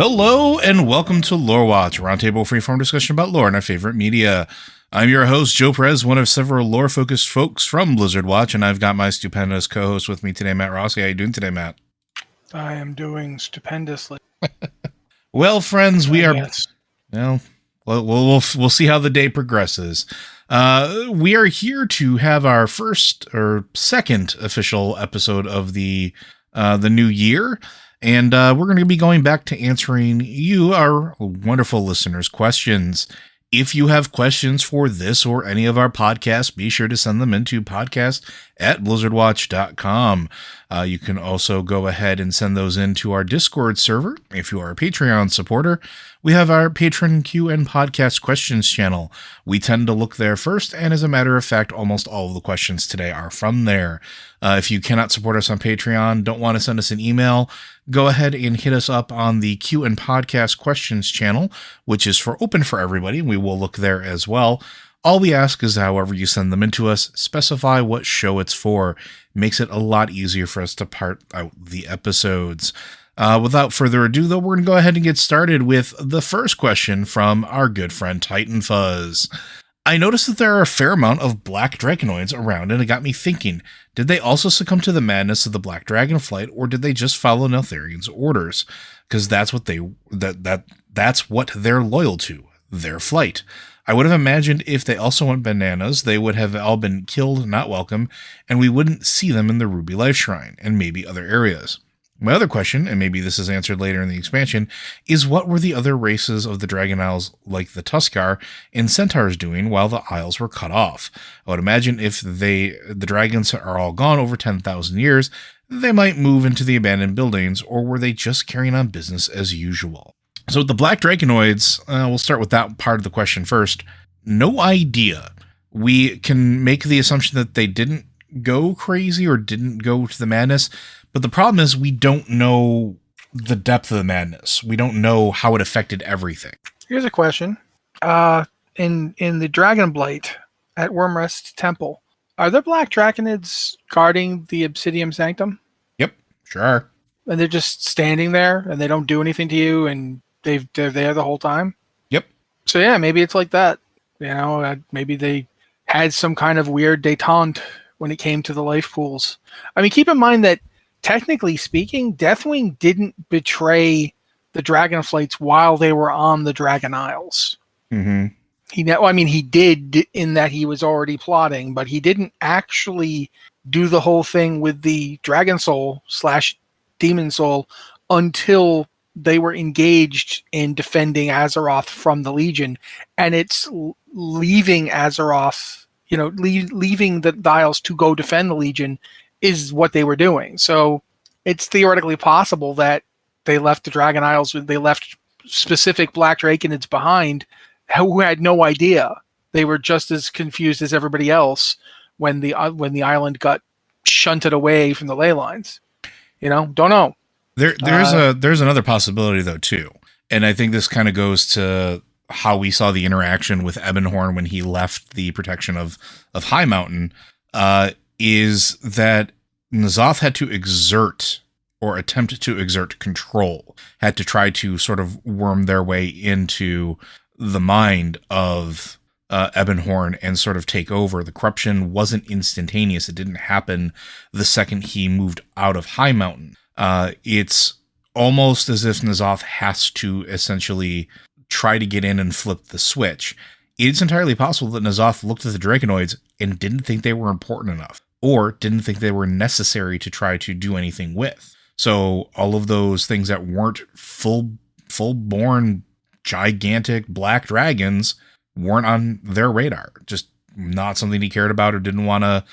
Hello and welcome to Lore Watch, a roundtable freeform discussion about lore and our favorite media. I'm your host, Joe Perez, one of several lore-focused folks from Blizzard Watch, and I've got my stupendous co-host with me today, Matt Rossi. How you doing today, Matt? I am doing stupendously. Well, friends, we are... we'll see how the day progresses. We are here to have our first or second official episode of the new year. And we're going to be going back to answering you, our wonderful listeners' questions. If you have questions for this or any of our podcasts, be sure to send them into podcast@blizzardwatch.com. You can also go ahead and send those into our Discord server. If you are a Patreon supporter, we have our Patron Q and Podcast Questions channel. We tend to look there first, and as a matter of fact, almost all of the questions today are from there. If you cannot support us on Patreon, don't want to send us an email, go ahead and hit us up on the Q and Podcast Questions channel, which is open for everybody. We will look there as well. All we ask is however you send them into us, specify what show it's for. Makes it a lot easier for us to part out the episodes. Without further ado, though, we're going to go ahead and get started with the first question from our good friend Titan Fuzz. I noticed that there are a fair amount of black dragonoids around, and it got me thinking, did they also succumb to the madness of the Black Dragon flight, or did they just follow Neltharion's orders? Because that's what that's what they're loyal to, their flight. I would have imagined if they also went bananas, they would have all been killed, not welcome, and we wouldn't see them in the Ruby Life Shrine, and maybe other areas. My other question, and maybe this is answered later in the expansion, is what were the other races of the Dragon Isles, like the Tuskarr and Centaurs, doing while the Isles were cut off? I would imagine if the dragons are all gone over 10,000 years, they might move into the abandoned buildings, or were they just carrying on business as usual? So with the Black Dragonoids, we'll start with that part of the question first. No idea. We can make the assumption that they didn't go crazy or didn't go to the madness, but the problem is we don't know the depth of the madness. We don't know how it affected everything. Here's a question. In the Dragon Blight at Wormrest Temple, are there black draconids guarding the Obsidian Sanctum? Yep, sure are. And they're just standing there and they don't do anything to you and they're there the whole time? Yep. So yeah, maybe it's like that. You know, maybe they had some kind of weird détente when it came to the life pools. I mean, keep in mind that technically speaking, Deathwing didn't betray the Dragonflights while they were on the Dragon Isles. Mm-hmm. He did in that he was already plotting, but he didn't actually do the whole thing with the Dragon Soul / Demon Soul until they were engaged in defending Azeroth from the Legion. And it's leaving Azeroth, leaving the Isles to go defend the Legion is what they were doing. So it's theoretically possible that they left the Dragon Isles, they left specific black draconids behind who had no idea. They were just as confused as everybody else when the island got shunted away from the ley lines. Don't know. There's another possibility though too. And I think this kind of goes to how we saw the interaction with Ebonhorn when he left the protection of High Mountain, is that N'Zoth had to exert or attempt to exert control, had to try to sort of worm their way into the mind of Ebonhorn and sort of take over. The corruption wasn't instantaneous. It didn't happen the second he moved out of High Mountain. It's almost as if N'Zoth has to essentially try to get in and flip the switch. It's entirely possible that N'Zoth looked at the Draconoids and didn't think they were important enough, or didn't think they were necessary to try to do anything with. So all of those things that weren't full-born gigantic black dragons weren't on their radar. Just not something he cared about or didn't want to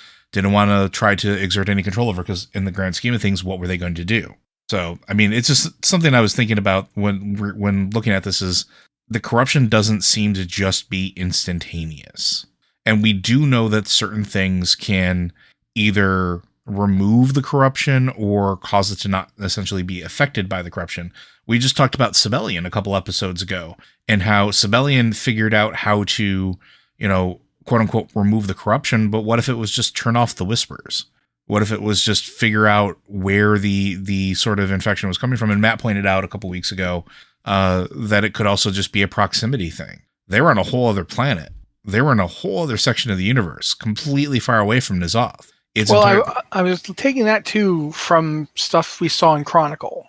try to exert any control over, because in the grand scheme of things, what were they going to do? So, I mean, it's just something I was thinking about when looking at this, is the corruption doesn't seem to just be instantaneous. And we do know that certain things can either remove the corruption or cause it to not essentially be affected by the corruption. We just talked about Sibelian a couple episodes ago, and how Sibelian figured out how to, quote unquote, remove the corruption. But what if it was just turn off the whispers? What if it was just figure out where the sort of infection was coming from? And Matt pointed out a couple weeks ago that it could also just be a proximity thing. They were on a whole other planet. They were in a whole other section of the universe, completely far away from N'Zoth. I was taking that too from stuff we saw in Chronicle.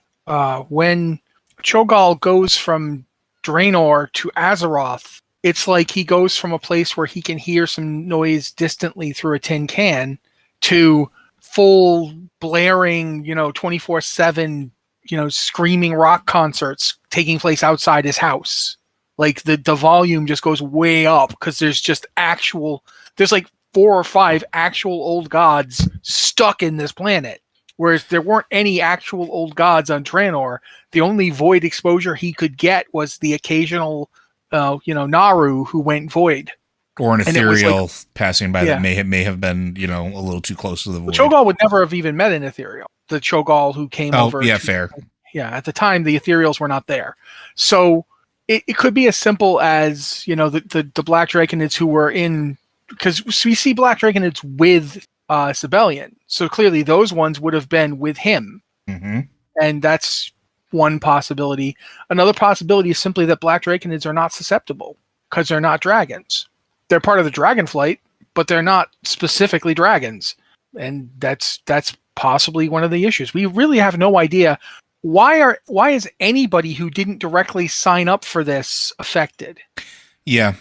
When Cho'Gall goes from Draenor to Azeroth, it's like he goes from a place where he can hear some noise distantly through a tin can to full blaring, 24/7, screaming rock concerts taking place outside his house. Like the volume just goes way up because there's like 4 or 5 actual old gods stuck in this planet. Whereas there weren't any actual old gods on Draenor. The only void exposure he could get was the occasional, Naru who went void. Or an ethereal passing by that may have been, a little too close to the void. Cho'Gall would never have even met an ethereal. The Cho'Gall who came over. Oh, yeah, fair. Yeah, at the time, the ethereals were not there. So it could be as simple as, the Black Draconids who were in... Because we see Black Draconids with Sibelian. So clearly those ones would have been with him. Mm-hmm. And that's one possibility. Another possibility is simply that Black Draconids are not susceptible because they're not dragons. They're part of the Dragonflight, but they're not specifically dragons. And that's possibly one of the issues. We really have no idea why is anybody who didn't directly sign up for this affected? Yeah.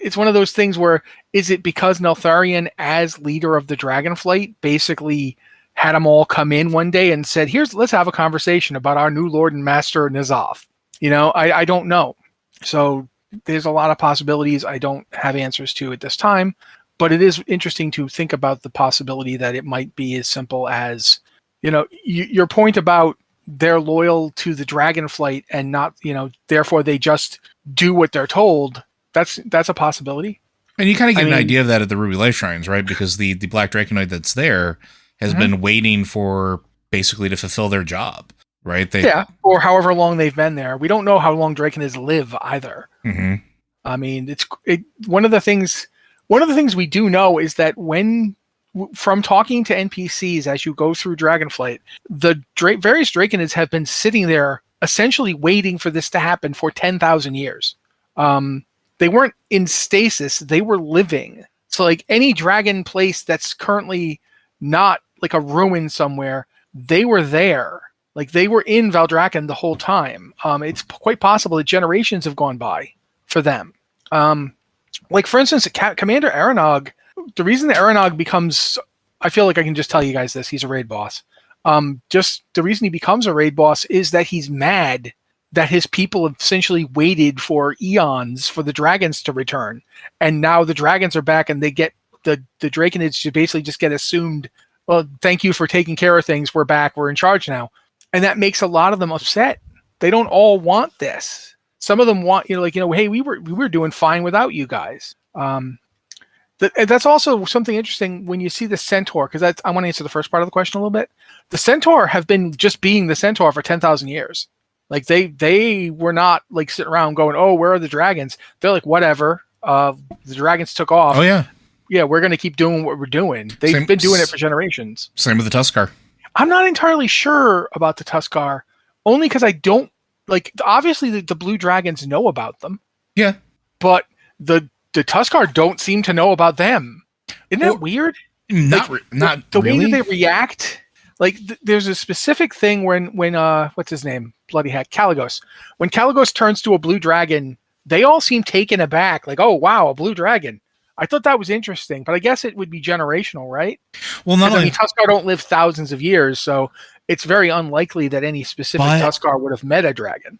It's one of those things where, is it because Neltharion, as leader of the Dragonflight, basically had them all come in one day and said, let's have a conversation about our new Lord and Master N'Zoth. I don't know. So there's a lot of possibilities I don't have answers to at this time, but it is interesting to think about the possibility that it might be as simple as, your point about they're loyal to the Dragonflight and not, therefore they just do what they're told. That's a possibility. And you kind of get an idea of that at the Ruby Life Shrines, right? Because the Black Draconoid that's there has been waiting for basically to fulfill their job, right? Or however long they've been there. We don't know how long Draconids live either. Mm-hmm. I mean, one of the things we do know is that from talking to NPCs as you go through Dragonflight, the various Draconids have been sitting there essentially waiting for this to happen for 10,000 years. They weren't in stasis, they were living. So like any dragon place that's currently not like a ruin somewhere, they were there. Like they were in Valdrakken the whole time. It's quite possible that generations have gone by for them. Like for instance, Commander Aranog, the reason that Aranog becomes, I feel like I can just tell you guys this, he's a raid boss. Just the reason he becomes a raid boss is that he's mad that his people have essentially waited for eons for the dragons to return. And now the dragons are back and they get the Draconids to basically just get assumed, well, thank you for taking care of things. We're back. We're in charge now. And that makes a lot of them upset. They don't all want this. Some of them want, hey, we were doing fine without you guys. That's also something interesting when you see the Centaur, because I want to answer the first part of the question a little bit. The Centaur have been just being the Centaur for 10,000 years. Like they were not like sitting around going, oh, where are the dragons? They're like, whatever. The dragons took off. Oh yeah. Yeah, we're going to keep doing what we're doing. They've been doing it for generations. Same with the Tuskarr. I'm not entirely sure about the Tuskarr, only because I don't obviously the blue dragons know about them. Yeah. But the Tuskarr don't seem to know about them. Isn't that weird? Not the really. way that they react. Like there's a specific thing when what's his name? Bloody heck, Caligos. When Caligos turns to a blue dragon, they all seem taken aback. Like, oh wow, a blue dragon. I thought that was interesting, but I guess it would be generational, right? Well, Tuskarr don't live thousands of years, so it's very unlikely that any specific Tuskarr would have met a dragon.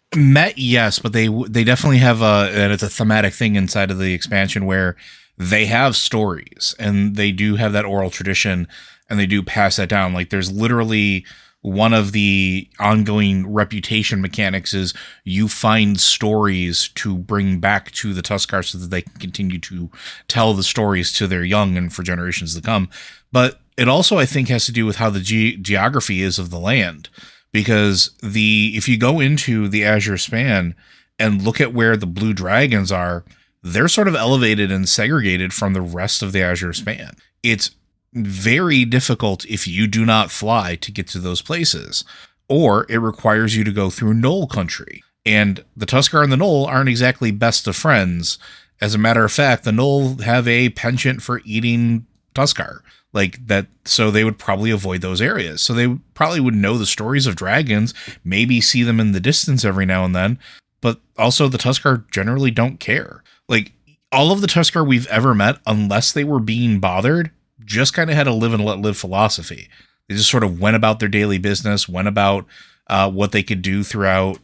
Yes, but they definitely have and it's a thematic thing inside of the expansion where they have stories and they do have that oral tradition and they do pass that down. Like there's literally one of the ongoing reputation mechanics is you find stories to bring back to the Tuskarr so that they can continue to tell the stories to their young and for generations to come. But it also, I think, has to do with how the geography is of the land. Because if you go into the Azure Span and look at where the blue dragons are, they're sort of elevated and segregated from the rest of the Azure Span. It's very difficult if you do not fly to get to those places. or it requires you to go through Knoll country. And the Tuskar and the Knoll aren't exactly best of friends. As a matter of fact, the Knoll have a penchant for eating Tuskar. Like that, so they would probably avoid those areas. So they probably would know the stories of dragons, maybe see them in the distance every now and then, but also the Tuskar generally don't care. Like, all of the Tuskar we've ever met, unless they were being bothered, just kind of had a live and let live philosophy. They just sort of went about their daily business, went about what they could do throughout,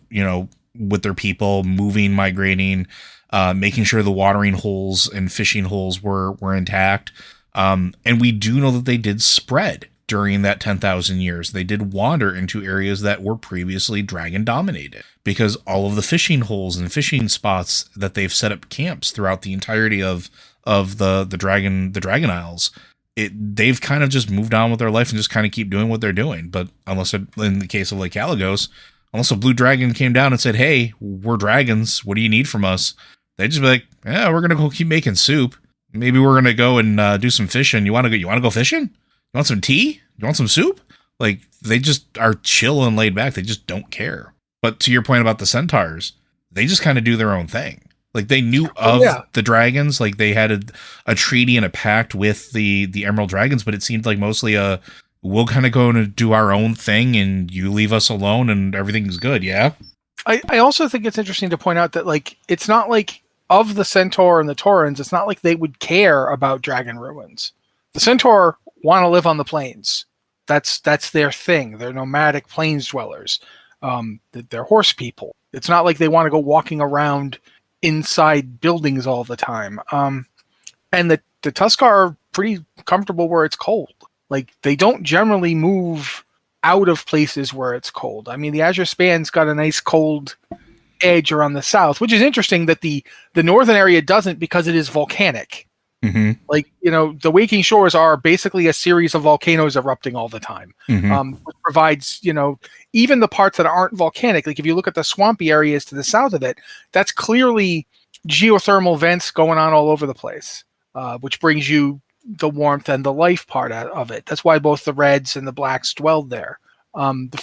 with their people, moving, migrating, making sure the watering holes and fishing holes were intact. And we do know that they did spread during that 10,000 years. They did wander into areas that were previously dragon dominated, because all of the fishing holes and fishing spots that they've set up camps throughout the entirety of the Dragon Isles, they've kind of just moved on with their life and just kind of keep doing what they're doing. But in the case of Lake Alagos, unless a blue dragon came down and said, "Hey, we're dragons. What do you need from us?" They'd just be like, "Yeah, we're gonna go keep making soup. Maybe we're gonna go and do some fishing. You want to go fishing? You want some tea? You want some soup?" Like, they just are chill and laid back. They just don't care. But to your point about the centaurs, they just kind of do their own thing. Like, they knew of the dragons. Like, they had a treaty and a pact with the Emerald Dragons, but it seemed like mostly we'll kind of go and do our own thing, and you leave us alone, and everything's good. Yeah. I also think it's interesting to point out that, like, it's not like, of the Centaur and the Taurans, it's not like they would care about dragon ruins. The Centaur want to live on the plains. That's their thing. They're nomadic plains dwellers. They're horse people. It's not like they want to go walking around inside buildings all the time. And the Tuskar are pretty comfortable where it's cold. Like, they don't generally move out of places where it's cold. I mean, the Azure Span's got a nice cold edge around the south, which is interesting that the northern area doesn't, because it is volcanic. Mm-hmm. Like, the Waking Shores are basically a series of volcanoes erupting all the time, which provides, even the parts that aren't volcanic. Like, if you look at the swampy areas to the south of it, that's clearly geothermal vents going on all over the place, which brings you the warmth and the life part of it. That's why both the Reds and the Blacks dwelled there. The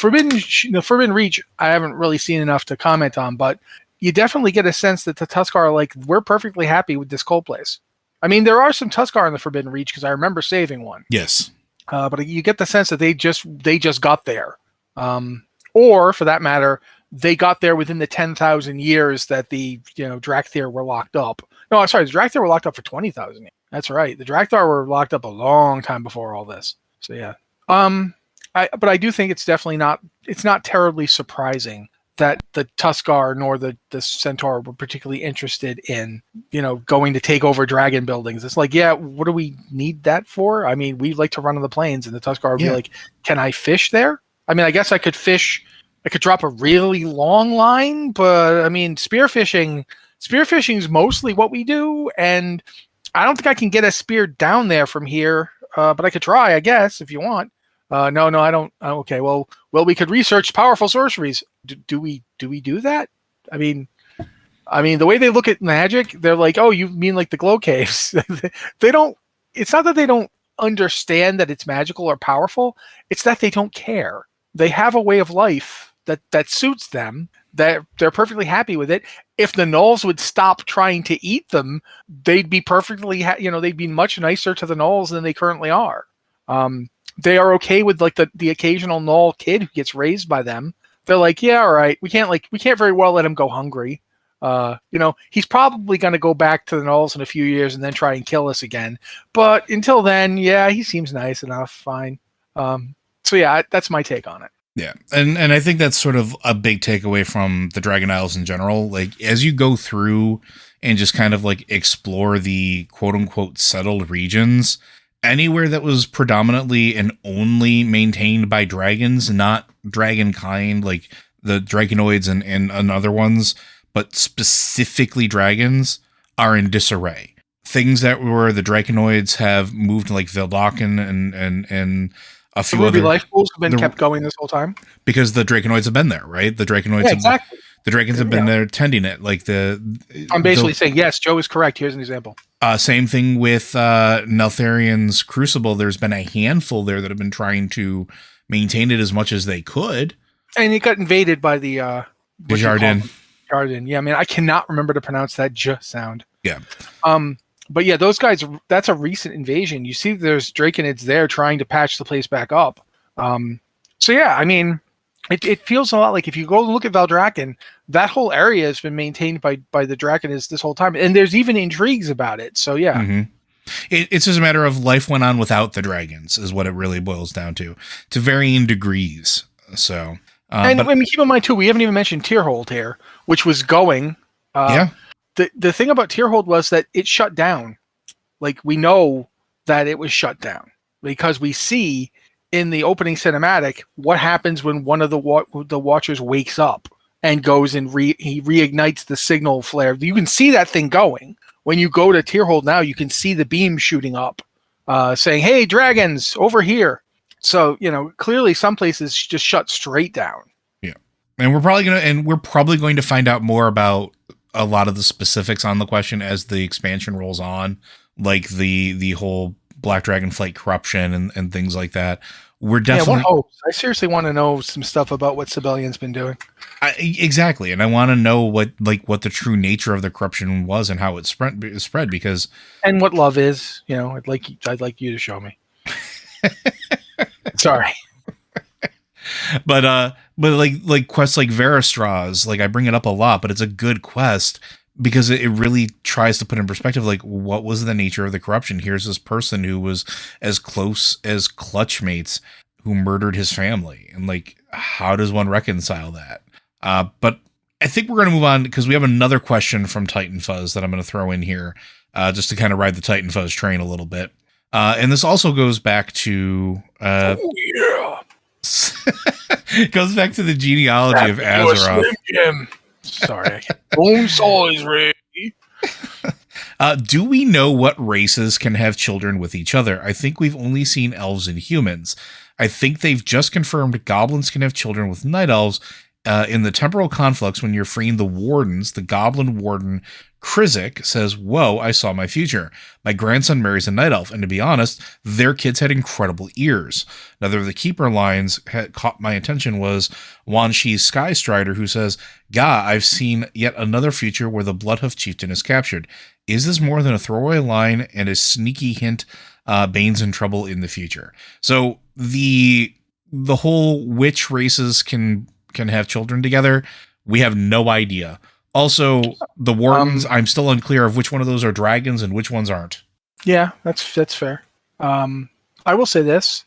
Forbidden Reach, I haven't really seen enough to comment on, but you definitely get a sense that the Tuskar are like, we're perfectly happy with this cold place. I mean, there are some Tuskar in the Forbidden Reach, because I remember saving one. Yes. But you get the sense that they just got there. Or, for that matter, they got there within the 10,000 years that the Drakthir were locked up. No, sorry, the Drakthir were locked up for 20,000 years. That's right. The Drakthar were locked up a long time before all this. So yeah. But I do think it's definitely not terribly surprising that the Tuskar nor the Centaur were particularly interested in, going to take over dragon buildings. It's like, yeah, what do we need that for? I mean, we like to run on the plains, and the Tuskar would be like, can I fish there? I mean, I guess I could fish. I could drop a really long line, but I mean, spearfishing is mostly what we do, and I don't think I can get a spear down there from here, but I could try, I guess, if you want. No, I don't. Okay, well, we could research powerful sorceries. Do we do that? I mean, the way they look at magic, they're like, oh, you mean like the glow caves? They don't. It's not that they don't understand that it's magical or powerful. It's that they don't care. They have a way of life that suits them. That they're perfectly happy with it. If the Gnolls would stop trying to eat them, they'd be perfectly. They'd be much nicer to the Gnolls than they currently are. They are okay with like the occasional Gnoll kid who gets raised by them. They're like, yeah, all right. We can't very well let him go hungry. He's probably going to go back to the Gnolls in a few years and then try and kill us again. But until then, yeah, he seems nice enough. Fine. So yeah, that's my take on it. Yeah. And I think that's sort of a big takeaway from the Dragon Isles in general. Like, as you go through and just kind of like explore the quote unquote settled regions, anywhere that was predominantly and only maintained by dragons, not dragon kind, like the Draconoids and other ones, but specifically dragons, are in disarray. Things that were the Draconoids have moved to like Vildaken and a few other life pools have been kept going this whole time because the Draconoids have been there, right? The Draconoids, exactly. The dragons have been there tending it. Like I'm basically saying, yes, Joe is correct. Here's an example. Same thing with Neltharion's Crucible. There's been a handful there that have been trying to maintain it as much as they could. And it got invaded by the Desjardins. Jardin. Yeah, I mean, I cannot remember to pronounce that sound. Yeah. But yeah, those guys, that's a recent invasion. You see there's Draconids there trying to patch the place back up. So yeah, I mean, it feels a lot like if you go look at Valdrakken, that whole area has been maintained by the Draconids this whole time. And there's even intrigues about it. So yeah. Mm-hmm. It's just a matter of life went on without the dragons is what it really boils down to varying degrees. So, and I mean, keep in mind too, we haven't even mentioned Tierhold here, which was going. Yeah. The thing about Tierhold was that it shut down. Like, we know that it was shut down because we see in the opening cinematic what happens when one of the Watchers wakes up and goes and he reignites the signal flare. You can see that thing going. When you go to Tierhold now, you can see the beam shooting up, saying, "Hey, dragons, over here." So, clearly some places just shut straight down. Yeah. And we're probably going to find out more about a lot of the specifics on the question as the expansion rolls on, like the whole Black Dragon Flight corruption and things like that. We're definitely. Yeah, I seriously want to know some stuff about what Sibelian's been doing. Exactly, and I want to know what the true nature of the corruption was and how it spread because and what love is. I'd like you to show me. Sorry. But like quests like Veristraz, like I bring it up a lot, but it's a good quest because it really tries to put in perspective, like, what was the nature of the corruption? Here's this person who was as close as clutchmates who murdered his family. And like, how does one reconcile that? But I think we're going to move on because we have another question from Titan Fuzz that I'm going to throw in here just to kind of ride the Titan Fuzz train a little bit. And this also goes back to... it goes back to the genealogy of Azeroth. Sorry. Bone saw is ready. Do we know what races can have children with each other? I think we've only seen elves and humans. I think they've just confirmed goblins can have children with night elves. In the temporal conflux, when you're freeing the wardens, the goblin warden Krizik says, "Whoa, I saw my future. My grandson marries a night elf," and to be honest, their kids had incredible ears. Another of the keeper lines had caught my attention was Wan Shi's Sky Strider, who says, "Gah, I've seen yet another future where the Bloodhoof chieftain is captured. Is this more than a throwaway line and a sneaky hint Bane's in trouble in the future?" So the whole which races can have children together, we have no idea. Also, the wardens, I'm still unclear of which one of those are dragons and which ones aren't. Yeah, that's fair. I will say this: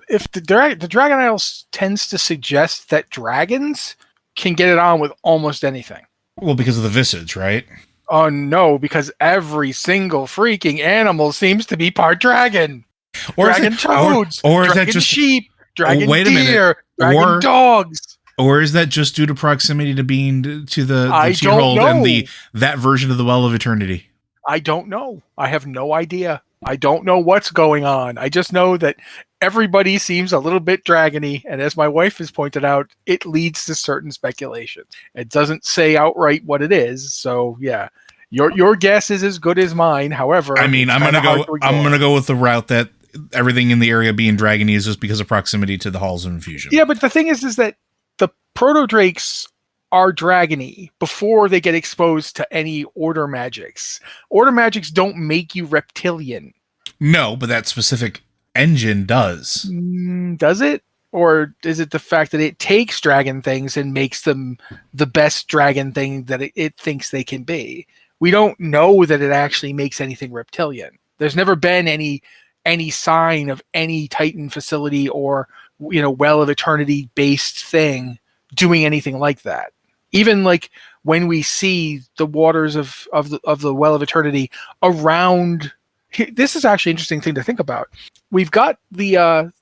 if the Dragon Isles tends to suggest that dragons can get it on with almost anything. Well, because of the visage, right? Oh no, because every single freaking animal seems to be part dragon. Or dragon toads, or is dragon that just sheep, dragon wait a deer, minute. dragon dogs. Or is that just due to proximity to being to the Tierhold and that version of the Well of Eternity? I don't know. I have no idea. I don't know what's going on. I just know that everybody seems a little bit dragony, and as my wife has pointed out, it leads to certain speculation. It doesn't say outright what it is, so yeah. Your guess is as good as mine. However, I mean, I'm gonna go with the route that everything in the area being dragony is just because of proximity to the Halls of Infusion. Yeah, but the thing is that the proto-drakes are dragony before they get exposed to any order magics. Order magics don't make you reptilian. No, but that specific engine does. Does it? Or is it the fact that it takes dragon things and makes them the best dragon thing that it thinks they can be? We don't know that it actually makes anything reptilian. There's never been any sign of any Titan facility or Well of Eternity based thing doing anything like that. Even like when we see the waters of the Well of Eternity around, this is actually an interesting thing to think about. We've got the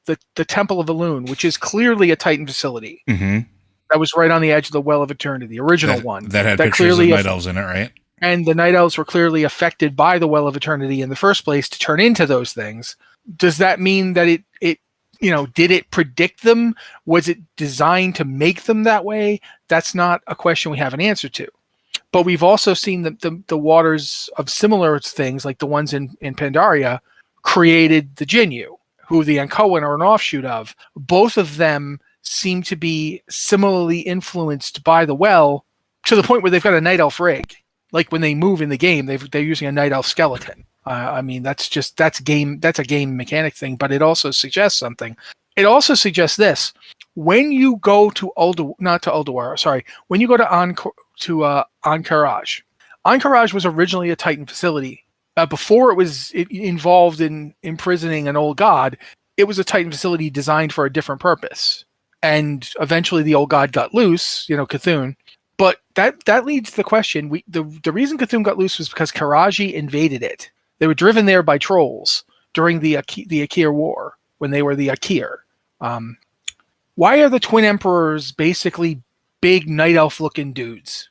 Temple of Elune, which is clearly a Titan facility. Mm-hmm. That was right on the edge of the Well of Eternity, the original one. That had pictures of Night Elves in it, right? And the Night Elves were clearly affected by the Well of Eternity in the first place to turn into those things. Does that mean that it did it predict them? Was it designed to make them that way? That's not a question we have an answer to. But we've also seen the waters of similar things, like the ones in Pandaria, created the Jinyu, who the Ankoan are an offshoot of. Both of them seem to be similarly influenced by the well, to the point where they've got a night elf rig. Like when they move in the game, they're using a night elf skeleton. I mean, that's a game mechanic thing, but it also suggests something. It also suggests this: when you go to when you go to Ahn'Qiraj. Ahn'Qiraj was originally a Titan facility. Before it was involved in imprisoning an old god, it was a Titan facility designed for a different purpose. And eventually the old god got loose, Cthulhu. But that leads to the question: the reason Cthulhu got loose was because Karaji invaded it. They were driven there by trolls during the Akir War, when they were the Akir. Why are the Twin Emperors basically big night elf looking dudes?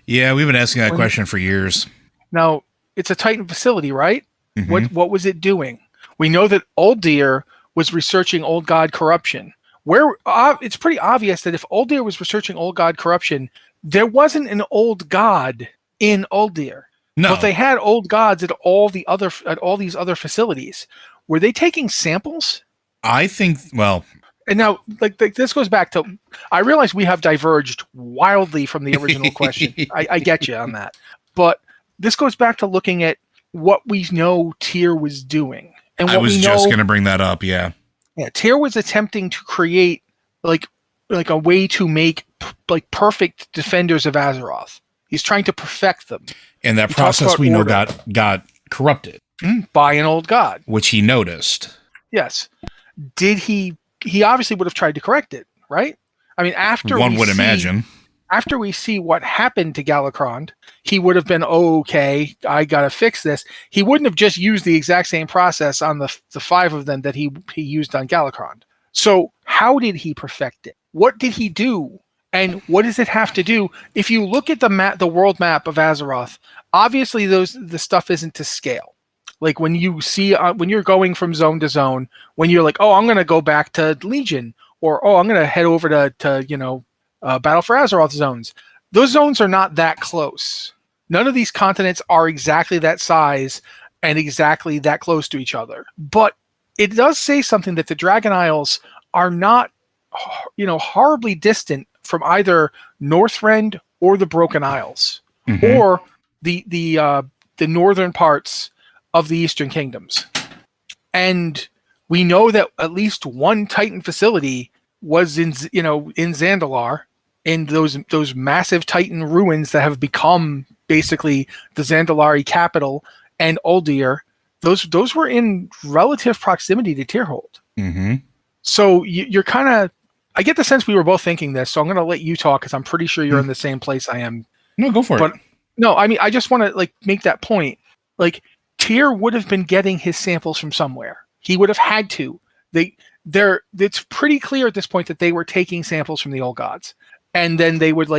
Yeah, we've been asking that question for years. Now, it's a Titan facility, right? Mm-hmm. What was it doing? We know that Uldir was researching old god corruption. It's pretty obvious that if Uldir was researching old god corruption, there wasn't an old god in Uldir. No. But they had old gods at all these other facilities. Were they taking samples? I think, well... And now, like this goes back to... I realize we have diverged wildly from the original question. I get you on that. But this goes back to looking at what we know Tyr was doing. And I was just going to bring that up, yeah. Yeah, Tyr was attempting to create like a way to make perfect defenders of Azeroth. He's trying to perfect them. And that process we know got corrupted. By an old god. Which he noticed. Yes. Did he obviously would have tried to correct it, right? I mean, imagine. After we see what happened to Galakrond, he would have been, okay, I got to fix this. He wouldn't have just used the exact same process on the 5 of them that he used on Galakrond. So how did he perfect it? What did he do? And what does it have to do? If you look at the world map of Azeroth, obviously the stuff isn't to scale. Like when you see, when you're going from zone to zone, when you're like, oh, I'm going to go back to Legion, or, oh, I'm going to head over to Battle for Azeroth zones. Those zones are not that close. None of these continents are exactly that size and exactly that close to each other. But it does say something that the Dragon Isles are not, horribly distant from either Northrend or the Broken Isles, or the northern parts of the Eastern Kingdoms. And we know that at least one Titan facility was in Zandalar, in those massive Titan ruins that have become basically the Zandalari capital and Uldir. Those were in relative proximity to Tyrhold. Mm-hmm. So you're kind of... I get the sense we were both thinking this, so I'm going to let you talk because I'm pretty sure you're in the same place I am. No, go for it. But no, I mean, I just want to make that point. Tyr would have been getting his samples from somewhere. He would have had to. It's pretty clear at this point that they were taking samples from the old gods, and then they would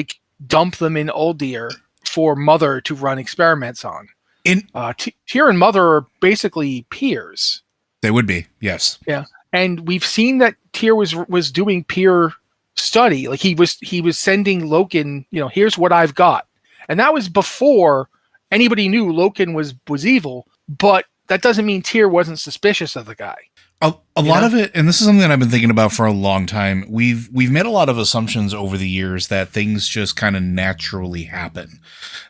dump them in Uldir for Mother to run experiments on. Tyr and Mother are basically peers. They would be, yes. Yeah. And we've seen that Tyr was doing peer study. He was sending Loken, here's what I've got. And that was before anybody knew Loken was evil, but that doesn't mean Tyr wasn't suspicious of the guy. A lot of it, and this is something that I've been thinking about for a long time, we've made a lot of assumptions over the years that things just kind of naturally happen.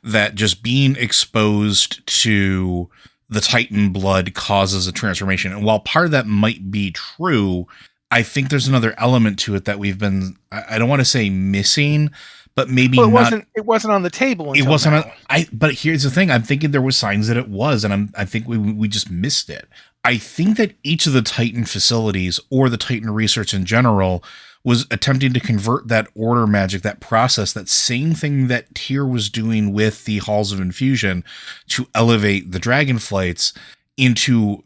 That just being exposed to the Titan blood causes a transformation. And while part of that might be true, I think there's another element to it that we've been, I don't want to say missing, but maybe not. It wasn't on the table until it wasn't now. But here's the thing. I'm thinking there was signs that it was, and I think we just missed it. I think that each of the Titan facilities, or the Titan research in general, was attempting to convert that order magic, that process, that same thing that Tyr was doing with the Halls of Infusion to elevate the Dragonflights into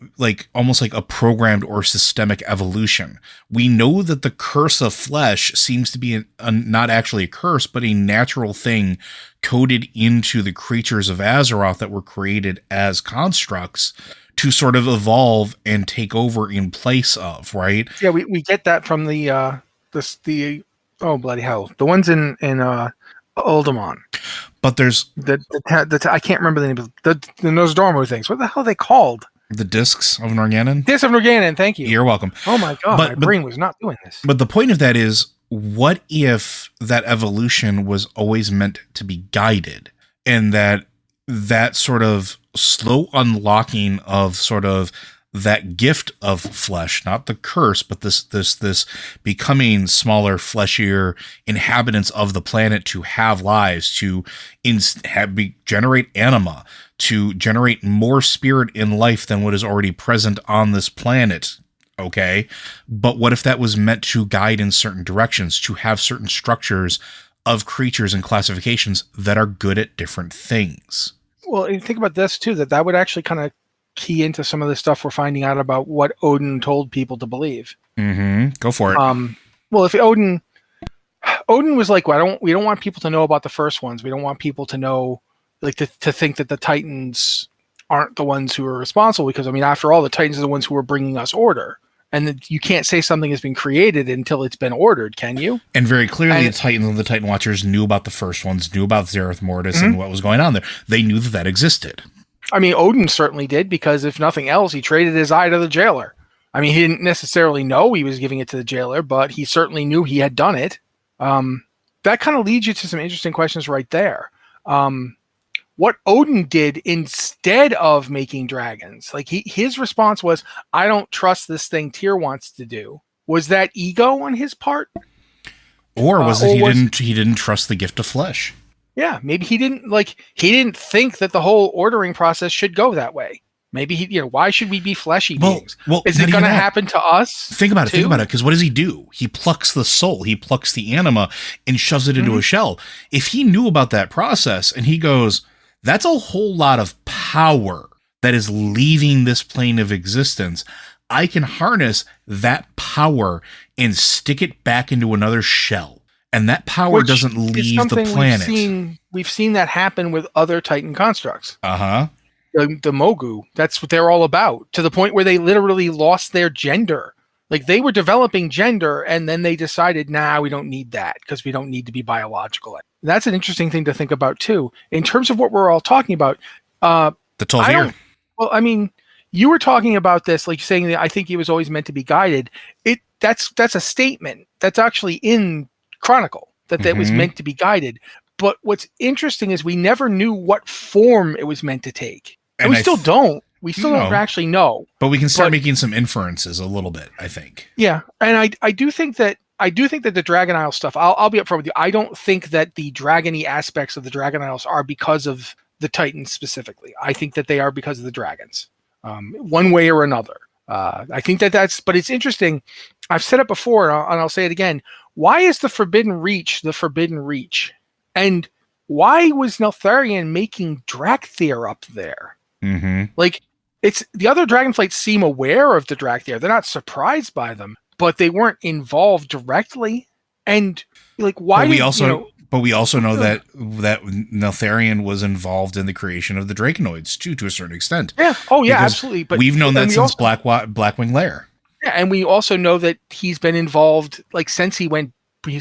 almost like a programmed or systemic evolution. We know that the curse of flesh seems to be not actually a curse, but a natural thing coded into the creatures of Azeroth that were created as constructs to sort of evolve and take over in place of, right? Yeah, we get that from the oh bloody hell, the ones in Uldaman. But there's the I can't remember the name of the Nosdormu things. What the hell are they called? The discs of Norgannon? Discs of Norgannon, thank you. You're welcome. Oh my god, my brain was not doing this. But the point of that is, what if that evolution was always meant to be guided, and that sort of slow unlocking of sort of that gift of flesh, not the curse, but this becoming smaller, fleshier inhabitants of the planet to have lives, to generate anima, to generate more spirit in life than what is already present on this planet. Okay. But what if that was meant to guide in certain directions, to have certain structures of creatures and classifications that are good at different things? Well, and think about this too, that would actually kind of key into some of the stuff we're finding out about what Odin told people to believe. Mm-hmm. Go for it. Well, if Odin was like, well, we don't want people to know about the first ones. We don't want people to know, like, to think that the Titans aren't the ones who are responsible, because, I mean, after all, the Titans are the ones who are bringing us order. And you can't say something has been created until it's been ordered, can you? And very clearly, the Titans and the Titan Watchers knew about the first ones, knew about Zareth Mortis and what was going on there. They knew that existed. I mean, Odin certainly did, because if nothing else, he traded his eye to the jailer. I mean, he didn't necessarily know he was giving it to the jailer, but he certainly knew he had done it. That kind of leads you to some interesting questions right there. What Odin did instead of making dragons, like his response was, I don't trust this thing Tyr wants to do. Was that ego on his part? Or was it he didn't trust the gift of flesh? Yeah, maybe he didn't think that the whole ordering process should go that way. Maybe why should we be fleshy beings? Well, is it going to happen to us? Think about it. Because what does he do? He plucks the soul, he plucks the anima and shoves it into a shell. If he knew about that process and he goes, that's a whole lot of power that is leaving this plane of existence, I can harness that power and stick it back into another shell. And that power doesn't leave the planet. We've seen that happen with other Titan constructs. Uh-huh. The Mogu, that's what they're all about, to the point where they literally lost their gender. Like, they were developing gender, and then they decided, we don't need that, because we don't need to be biological. That's an interesting thing to think about, too. In terms of what we're all talking about, the 12 year. Well, I mean, you were talking about this, like saying that I think he was always meant to be guided. That's a statement that's actually in Chronicle, that was meant to be guided. But what's interesting is we never knew what form it was meant to take. And we still don't. We still don't actually know. But we can start making some inferences a little bit, I think. Yeah. And I do think that the Dragon Isle stuff, I'll be upfront with you. I don't think that the dragony aspects of the Dragon Isles are because of the Titans specifically. I think that they are because of the dragons, one way or another. I think but it's interesting. I've said it before, and I'll say it again. Why is the Forbidden Reach the Forbidden Reach? And why was Neltharion making Drakthir up there? Mm-hmm. Like, it's the other Dragonflights seem aware of the Drakthir. They're not surprised by them, but they weren't involved directly. And like, why? But we also know that Neltharion was involved in the creation of the Draconoids too, to a certain extent. Yeah. Oh, yeah, because absolutely. But we've known that since Blackwing Lair. Yeah, and we also know that he's been involved, like, since he's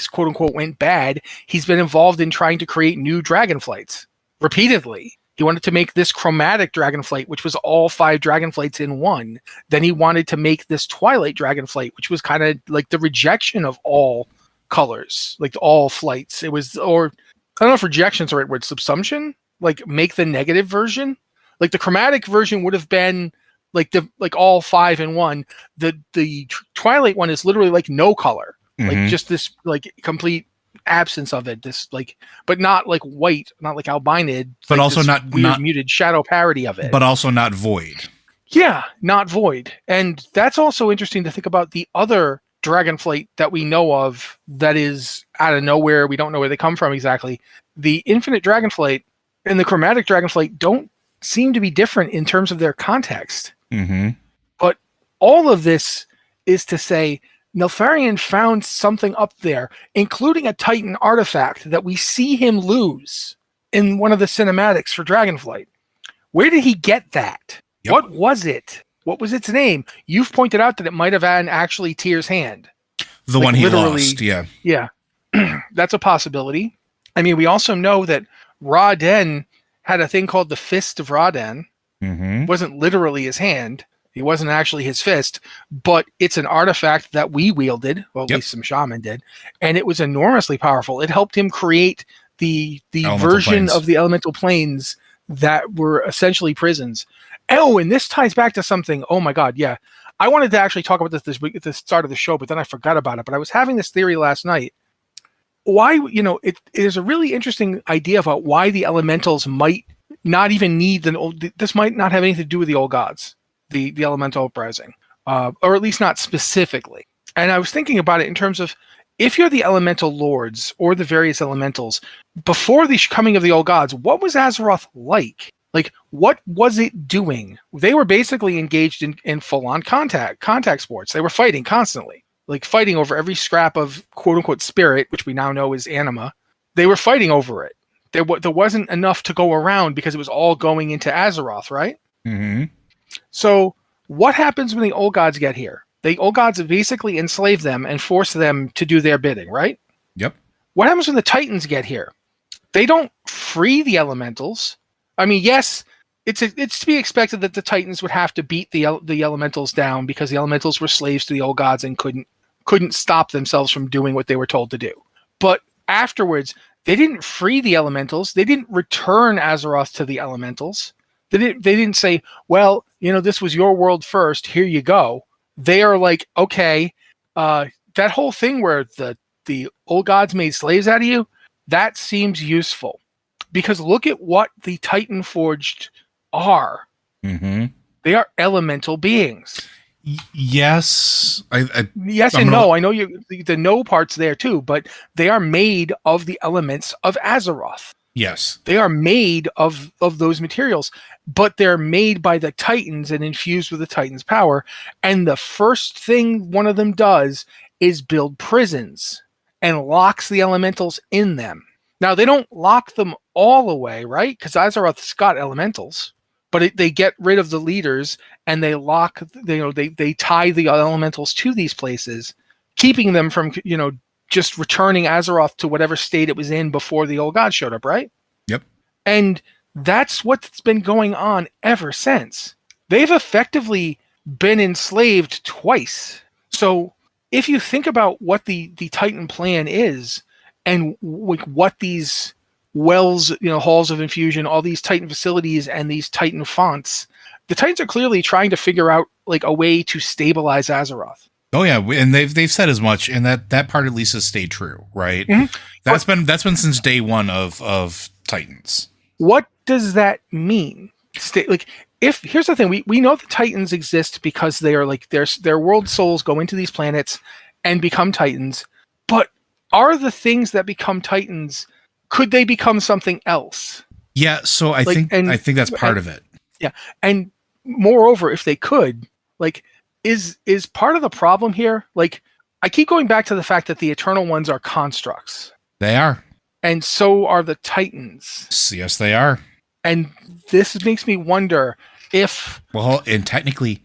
quote unquote went bad. He's been involved in trying to create new Dragonflights repeatedly. He wanted to make this chromatic Dragonflight, which was all 5 Dragonflights in one. Then he wanted to make this Twilight Dragonflight, which was kind of like the rejection of all colors, like all flights. It was, or I don't know if rejection's the right word, subsumption, like make the negative version. Like the chromatic version would have been like all 5 in one. The Twilight one is literally like no color, like just this like complete absence of it, this like, but not like white, not like albinid, but like also not muted shadow parody of it, but also not void. Yeah, not void. And that's also interesting to think about the other Dragonflight that we know of that is out of nowhere. We don't know where they come from exactly. The Infinite Dragonflight and the Chromatic Dragonflight don't seem to be different in terms of their context. But all of this is to say Neltharion found something up there, including a Titan artifact that we see him lose in one of the cinematics for Dragonflight. Where did he get that? Yep. What was it? What was its name? You've pointed out that it might have been actually Tyr's hand. The one he lost, yeah. Yeah. That's a possibility. I mean, we also know that Ra-Den had a thing called the Fist of Ra-Den. Mm-hmm. It wasn't literally his hand. It wasn't actually his fist, but it's an artifact that we wielded, well, at Yep. least some shaman did, and it was enormously powerful. It helped him create the Elemental version planes. of the elemental planes that were essentially prisons. Oh, and this ties back to something. Oh my God, yeah. I wanted to actually talk about this week at the start of the show, but then I forgot about it. But I was having this theory last night. Why, it is a really interesting idea about why the elementals might not even need this might not have anything to do with the old gods, the elemental uprising, or at least not specifically. And I was thinking about it in terms of, if you're the elemental lords or the various elementals, before the coming of the old gods, what was Azeroth like? Like, what was it doing? They were basically engaged in full-on contact sports. They were fighting constantly, like fighting over every scrap of quote-unquote spirit, which we now know is anima. They were fighting over it. There wasn't enough to go around because it was all going into Azeroth, right? Mm-hmm. So what happens when the old gods get here? The old gods basically enslave them and force them to do their bidding, right? Yep. What happens when the Titans get here? They don't free the elementals. I mean, yes, it's to be expected that the Titans would have to beat the elementals down because the elementals were slaves to the old gods and couldn't stop themselves from doing what they were told to do. But afterwards, they didn't free the elementals. They didn't return Azeroth to the elementals. They didn't say, well, this was your world first. Here you go. They are like, okay, that whole thing where the old gods made slaves out of you, that seems useful. Because look at what the Titan Forged are. Mm-hmm. They are elemental beings. Yes. Yes and no. I know the no part's there too, but they are made of the elements of Azeroth. Yes. They are made of those materials, but they're made by the Titans and infused with the Titans' power. And the first thing one of them does is build prisons and locks the elementals in them. Now, they don't lock them all away, right? Because Azeroth's got elementals, but they get rid of the leaders and they lock, they tie the elementals to these places, keeping them from, just returning Azeroth to whatever state it was in before the old gods showed up, right? Yep. And that's what's been going on ever since. They've effectively been enslaved twice. So if you think about what the Titan plan is, and what these wells, halls of infusion, all these Titan facilities and these Titan fonts, the Titans are clearly trying to figure out like a way to stabilize Azeroth. Oh yeah, and they've said as much, and that part at least has stayed true, right? Mm-hmm. That's been since day one of Titans. What does that mean? Here's the thing, we know the Titans exist because they are like their world souls go into these planets and become Titans, but are the things that become Titans, could they become something else? Yeah, so I think that's part of it. Yeah, and moreover, if they could, is part of the problem here? I keep going back to the fact that the Eternal Ones are constructs. They are. And so are the Titans. Yes, they are. And this makes me wonder if... Well, and technically,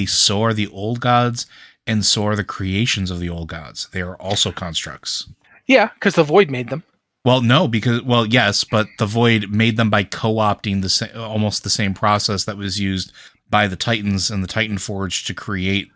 so are the old gods, and so are the creations of the old gods. They are also constructs. Yeah, because the Void made them. Well, no, yes, but the Void made them by co-opting almost the same process that was used by the Titans and the Titan Forge to create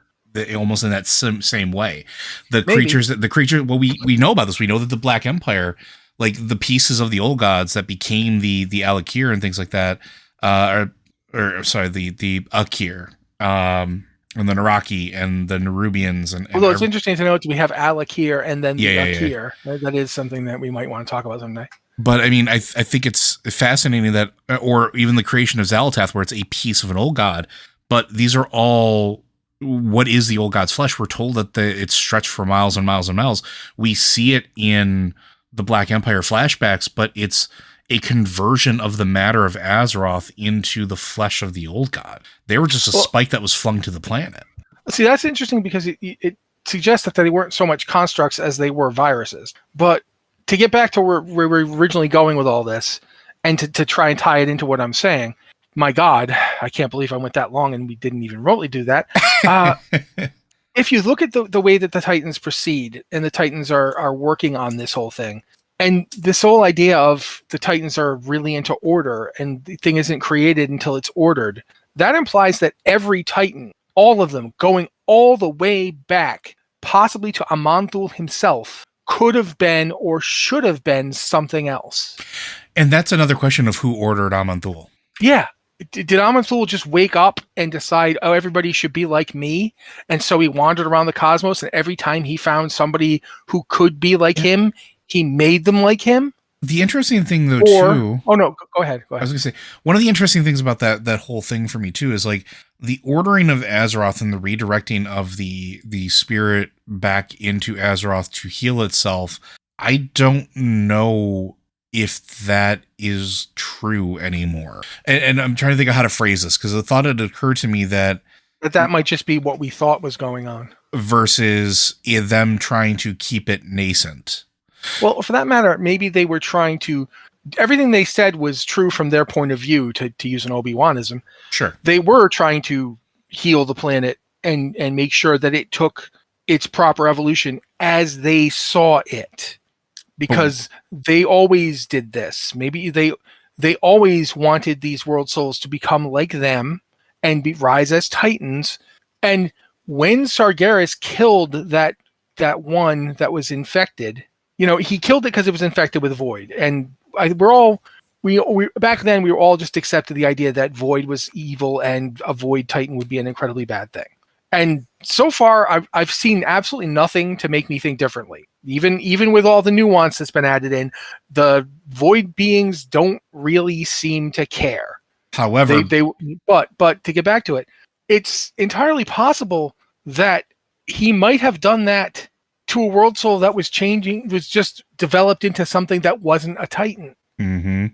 almost in that same way. The creatures. Well, we know about this. We know that the Black Empire, like the pieces of the old gods that became the Alakir and things like that, the Akir, and the Naraki and the Nerubians. Although it's interesting to note, we have Alakir and then the Akir. Yeah. That is something that we might want to talk about someday. But I mean, I think it's fascinating that, or even the creation of Xalatath, where it's a piece of an old god. But these are all, what is the old god's flesh? We're told that it's stretched for miles and miles and miles. We see it in the Black Empire flashbacks, but it's a conversion of the matter of Azeroth into the flesh of the old god. They were just a spike that was flung to the planet. See, that's interesting because it suggests that they weren't so much constructs as they were viruses. But to get back to where we were originally going with all this, and to try and tie it into what I'm saying, my God, I can't believe I went that long and we didn't even remotely do that. If you look at the way that the Titans proceed, and the Titans are working on this whole thing, And this whole idea of the Titans are really into order and the thing isn't created until it's ordered, that implies that every Titan, all of them, going all the way back, possibly to Aman'Thul himself, could have been or should have been something else. And that's another question of who ordered Aman'Thul. Yeah. Did Aman'Thul just wake up and decide, oh, everybody should be like me? And so he wandered around the cosmos, and every time he found somebody who could be like him, he made them like him? The interesting thing, though, too... Oh, no, go ahead. I was going to say, one of the interesting things about that whole thing for me, too, is like the ordering of Azeroth and the redirecting of the spirit back into Azeroth to heal itself. I don't know if that is true anymore. And I'm trying to think of how to phrase this, because the thought had occurred to me that might just be what we thought was going on. Versus them trying to keep it nascent. Well, for that matter, maybe they were trying to... Everything they said was true from their point of view, to use an Obi-Wanism. Sure. They were trying to heal the planet and make sure that it took its proper evolution as they saw it. Because they always did this. Maybe they always wanted these world souls to become like them and rise as Titans. And when Sargeras killed that one that was infected, he killed it because it was infected with Void. And we back then we were all just accepted the idea that Void was evil and a Void Titan would be an incredibly bad thing. And so far, I've seen absolutely nothing to make me think differently. Even with all the nuance that's been added in, the Void beings don't really seem to care. However, but to get back to it, it's entirely possible that he might have done that to a world soul that was just developed into something that wasn't a Titan. Mm-hmm.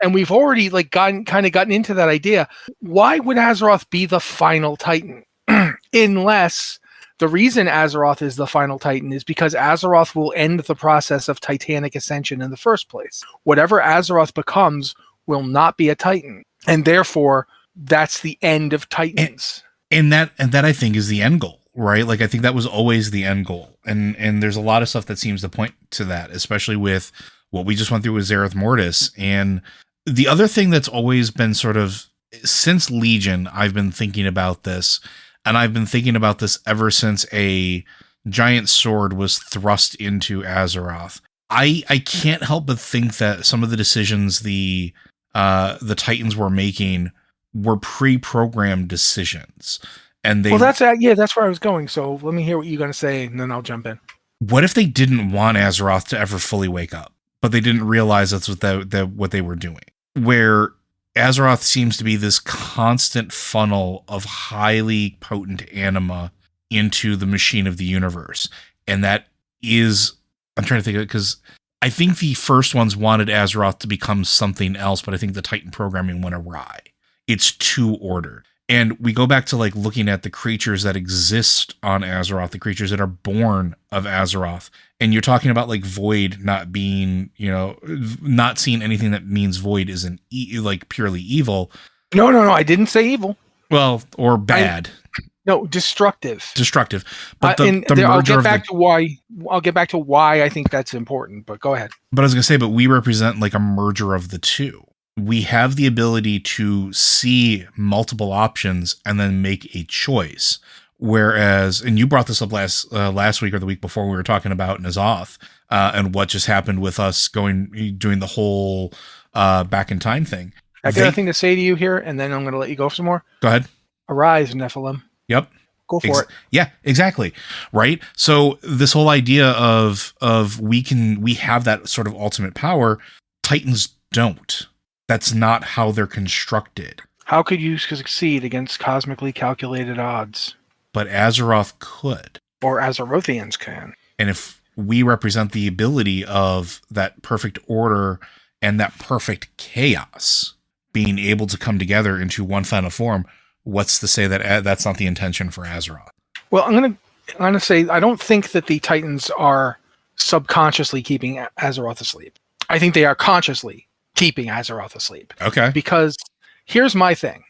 And we've already gotten into that idea. Why would Azeroth be the final Titan? Unless the reason Azeroth is the final Titan is because Azeroth will end the process of Titanic ascension in the first place. Whatever Azeroth becomes will not be a Titan. And therefore, that's the end of Titans. And that I think is the end goal, right? Like, I think that was always the end goal. And there's a lot of stuff that seems to point to that, especially with what we just went through with Zereth Mortis. And the other thing that's always been sort of, since Legion, I've been thinking about this. And I've been thinking about this ever since a giant sword was thrust into Azeroth. I can't help but think that some of the decisions the Titans were making were pre-programmed decisions. And that's where I was going. So let me hear what you're going to say, and then I'll jump in. What if they didn't want Azeroth to ever fully wake up, but they didn't realize that's what they were doing? Where Azeroth seems to be this constant funnel of highly potent anima into the machine of the universe. And that is, I'm trying to think of it, because I think the first ones wanted Azeroth to become something else, but I think the Titan programming went awry. It's too ordered. And we go back to looking at the creatures that exist on Azeroth, the creatures that are born of Azeroth. And you're talking about Void not being, not seeing anything that means Void isn't purely evil. No, I didn't say evil. Well, or bad. Destructive. But I'll get back to why I think that's important, but go ahead. But I was going to say, but we represent a merger of the two. We have the ability to see multiple options and then make a choice. Whereas, and you brought this up last week or the week before, we were talking about N'Zoth and what just happened with us doing the whole back in time thing. I got a thing to say to you here, and then I'm going to let you go for some more. Go ahead. Arise, Nephilim. Yep. Go for it. Yeah, exactly. Right. So this whole idea of we have that sort of ultimate power. Titans don't. That's not how they're constructed. How could you succeed against cosmically calculated odds? But Azeroth could. Or Azerothians can. And if we represent the ability of that perfect order and that perfect chaos being able to come together into one final form, what's to say that that's not the intention for Azeroth? Well, I'm gonna say I don't think that the Titans are subconsciously keeping Azeroth asleep. I think they are consciously keeping Azeroth asleep. Okay. Because here's my thing.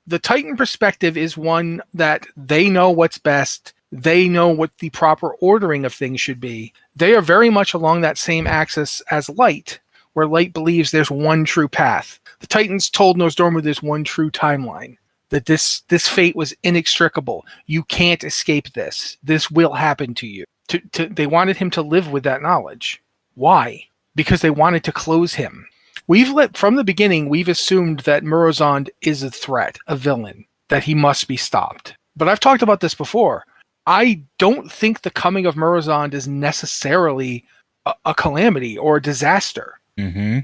The Titan perspective is one that they know what's best They know what the proper ordering of things should be. They are very much along that same axis as light, where light believes there's one true path. The Titans told Nosdormu there's one true timeline, that this fate was inextricable. You can't escape this. This will happen to you. They wanted him to live with that knowledge. Why? Because they wanted to close him. From the beginning, we've assumed that Murozond is a threat, a villain, that he must be stopped. But I've talked about this before. I don't think the coming of Murozond is necessarily a calamity or a disaster. Mm-hmm.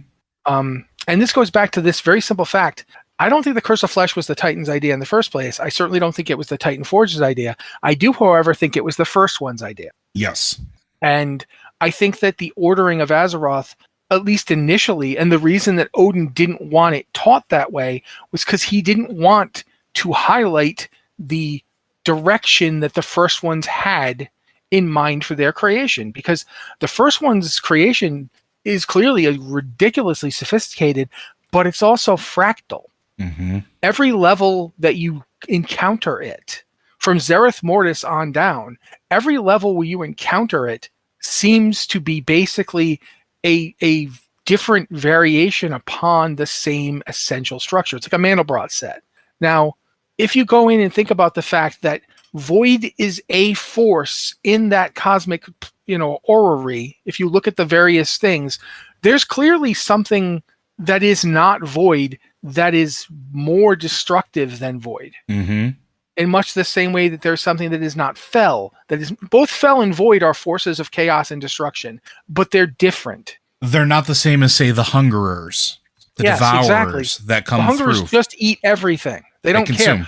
And this goes back to this very simple fact. I don't think the Curse of Flesh was the Titan's idea in the first place. I certainly don't think it was the Titan Forge's idea. I do, however, think it was the first one's idea. Yes. And I think that the ordering of Azeroth, at least initially, and the reason that Odin didn't want it taught that way was because he didn't want to highlight the direction that the first ones had in mind for their creation. Because the first one's creation is clearly a ridiculously sophisticated, but it's also fractal. Mm-hmm. Every level that you encounter it, from Zereth Mortis on down, every level where you encounter it seems to be basically a different variation upon the same essential structure. It's like a Mandelbrot set. Now, if you go in and think about the fact that void is a force in that cosmic, orrery, if you look at the various things, there's clearly something that is not void that is more destructive than void. Mm-hmm. In much the same way that there's something that is not fel. That is, both fel and void are forces of chaos and destruction, but they're different. They're not the same as, say, the Hungerers, the Devourers that come through. The Hungerers just eat everything. They don't care.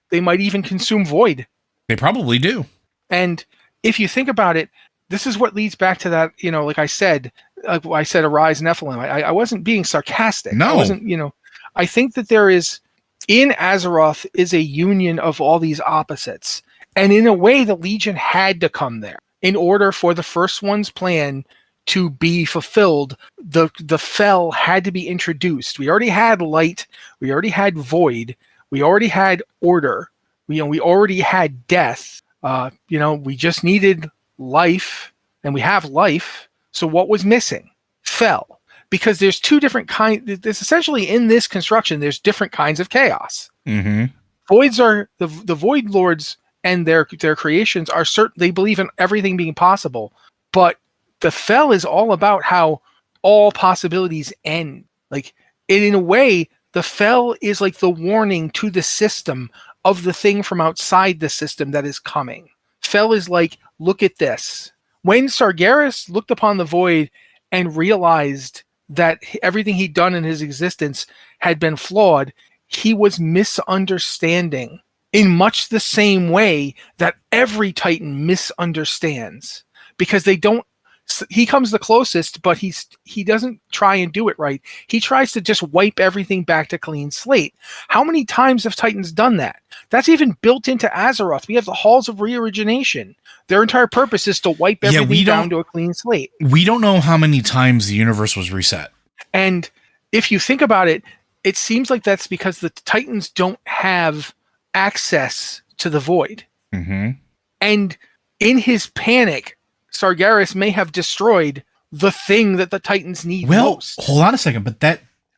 They might even consume void. They probably do. And if you think about it, this is what leads back to that, like I said, Arise Nephilim. I wasn't being sarcastic. No. I wasn't, I think that there is, in Azeroth, is a union of all these opposites. And in a way, the Legion had to come there in order for the first one's plan to be fulfilled. The fel had to be introduced. We already had light. We already had void. We already had order. We already had death. We just needed life, and we have life. So what was missing? Fel. Because there's two different kinds. There's essentially, in this construction, there's different kinds of chaos. Mm-hmm. Voids are the Void Lords, and their creations are certain. They believe in everything being possible, but the fel is all about how all possibilities end. Like, in a way, the fel is like the warning to the system of the thing from outside the system that is coming. Fel is like, look at this. When Sargeras looked upon the void and realized that everything he'd done in his existence had been flawed, he was misunderstanding in much the same way that every Titan misunderstands, because he comes the closest, but he doesn't try and do it right. He tries to just wipe everything back to clean slate. How many times have Titans done that? That's even built into Azeroth. We have the Halls of Reorigination. Their entire purpose is to wipe everything down to a clean slate. We don't know how many times the universe was reset. And if you think about it, it seems like that's because the Titans don't have access to the void. Mm-hmm. And in his panic, Sargeras may have destroyed the thing that the Titans need most. Hold on a second, but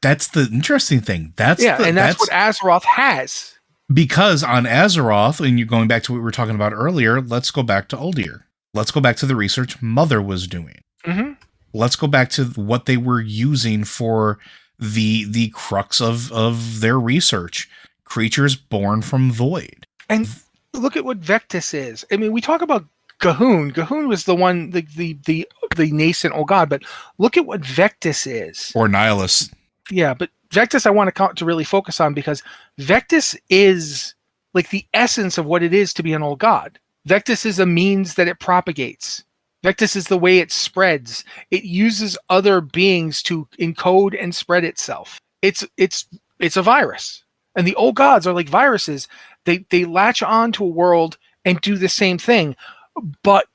that's the interesting thing. That's what Azeroth has. Because on Azeroth, and you're going back to what we were talking about earlier, let's go back to Uldir. Let's go back to the research Mother was doing. Mm-hmm. Let's go back to what they were using for the crux of their research. Creatures born from void. And look at what Vectis is. I mean, we talk about Gahoon. Gahoon was the one, the nascent old god, but look at what Vectis is. Or Nihilus. Yeah, but Vectis I want to really focus on, because Vectis is like the essence of what it is to be an old god. Vectis is a means that it propagates. Vectis is the way it spreads. It uses other beings to encode and spread itself. It's a virus. And the old gods are like viruses. They latch on to a world and do the same thing. But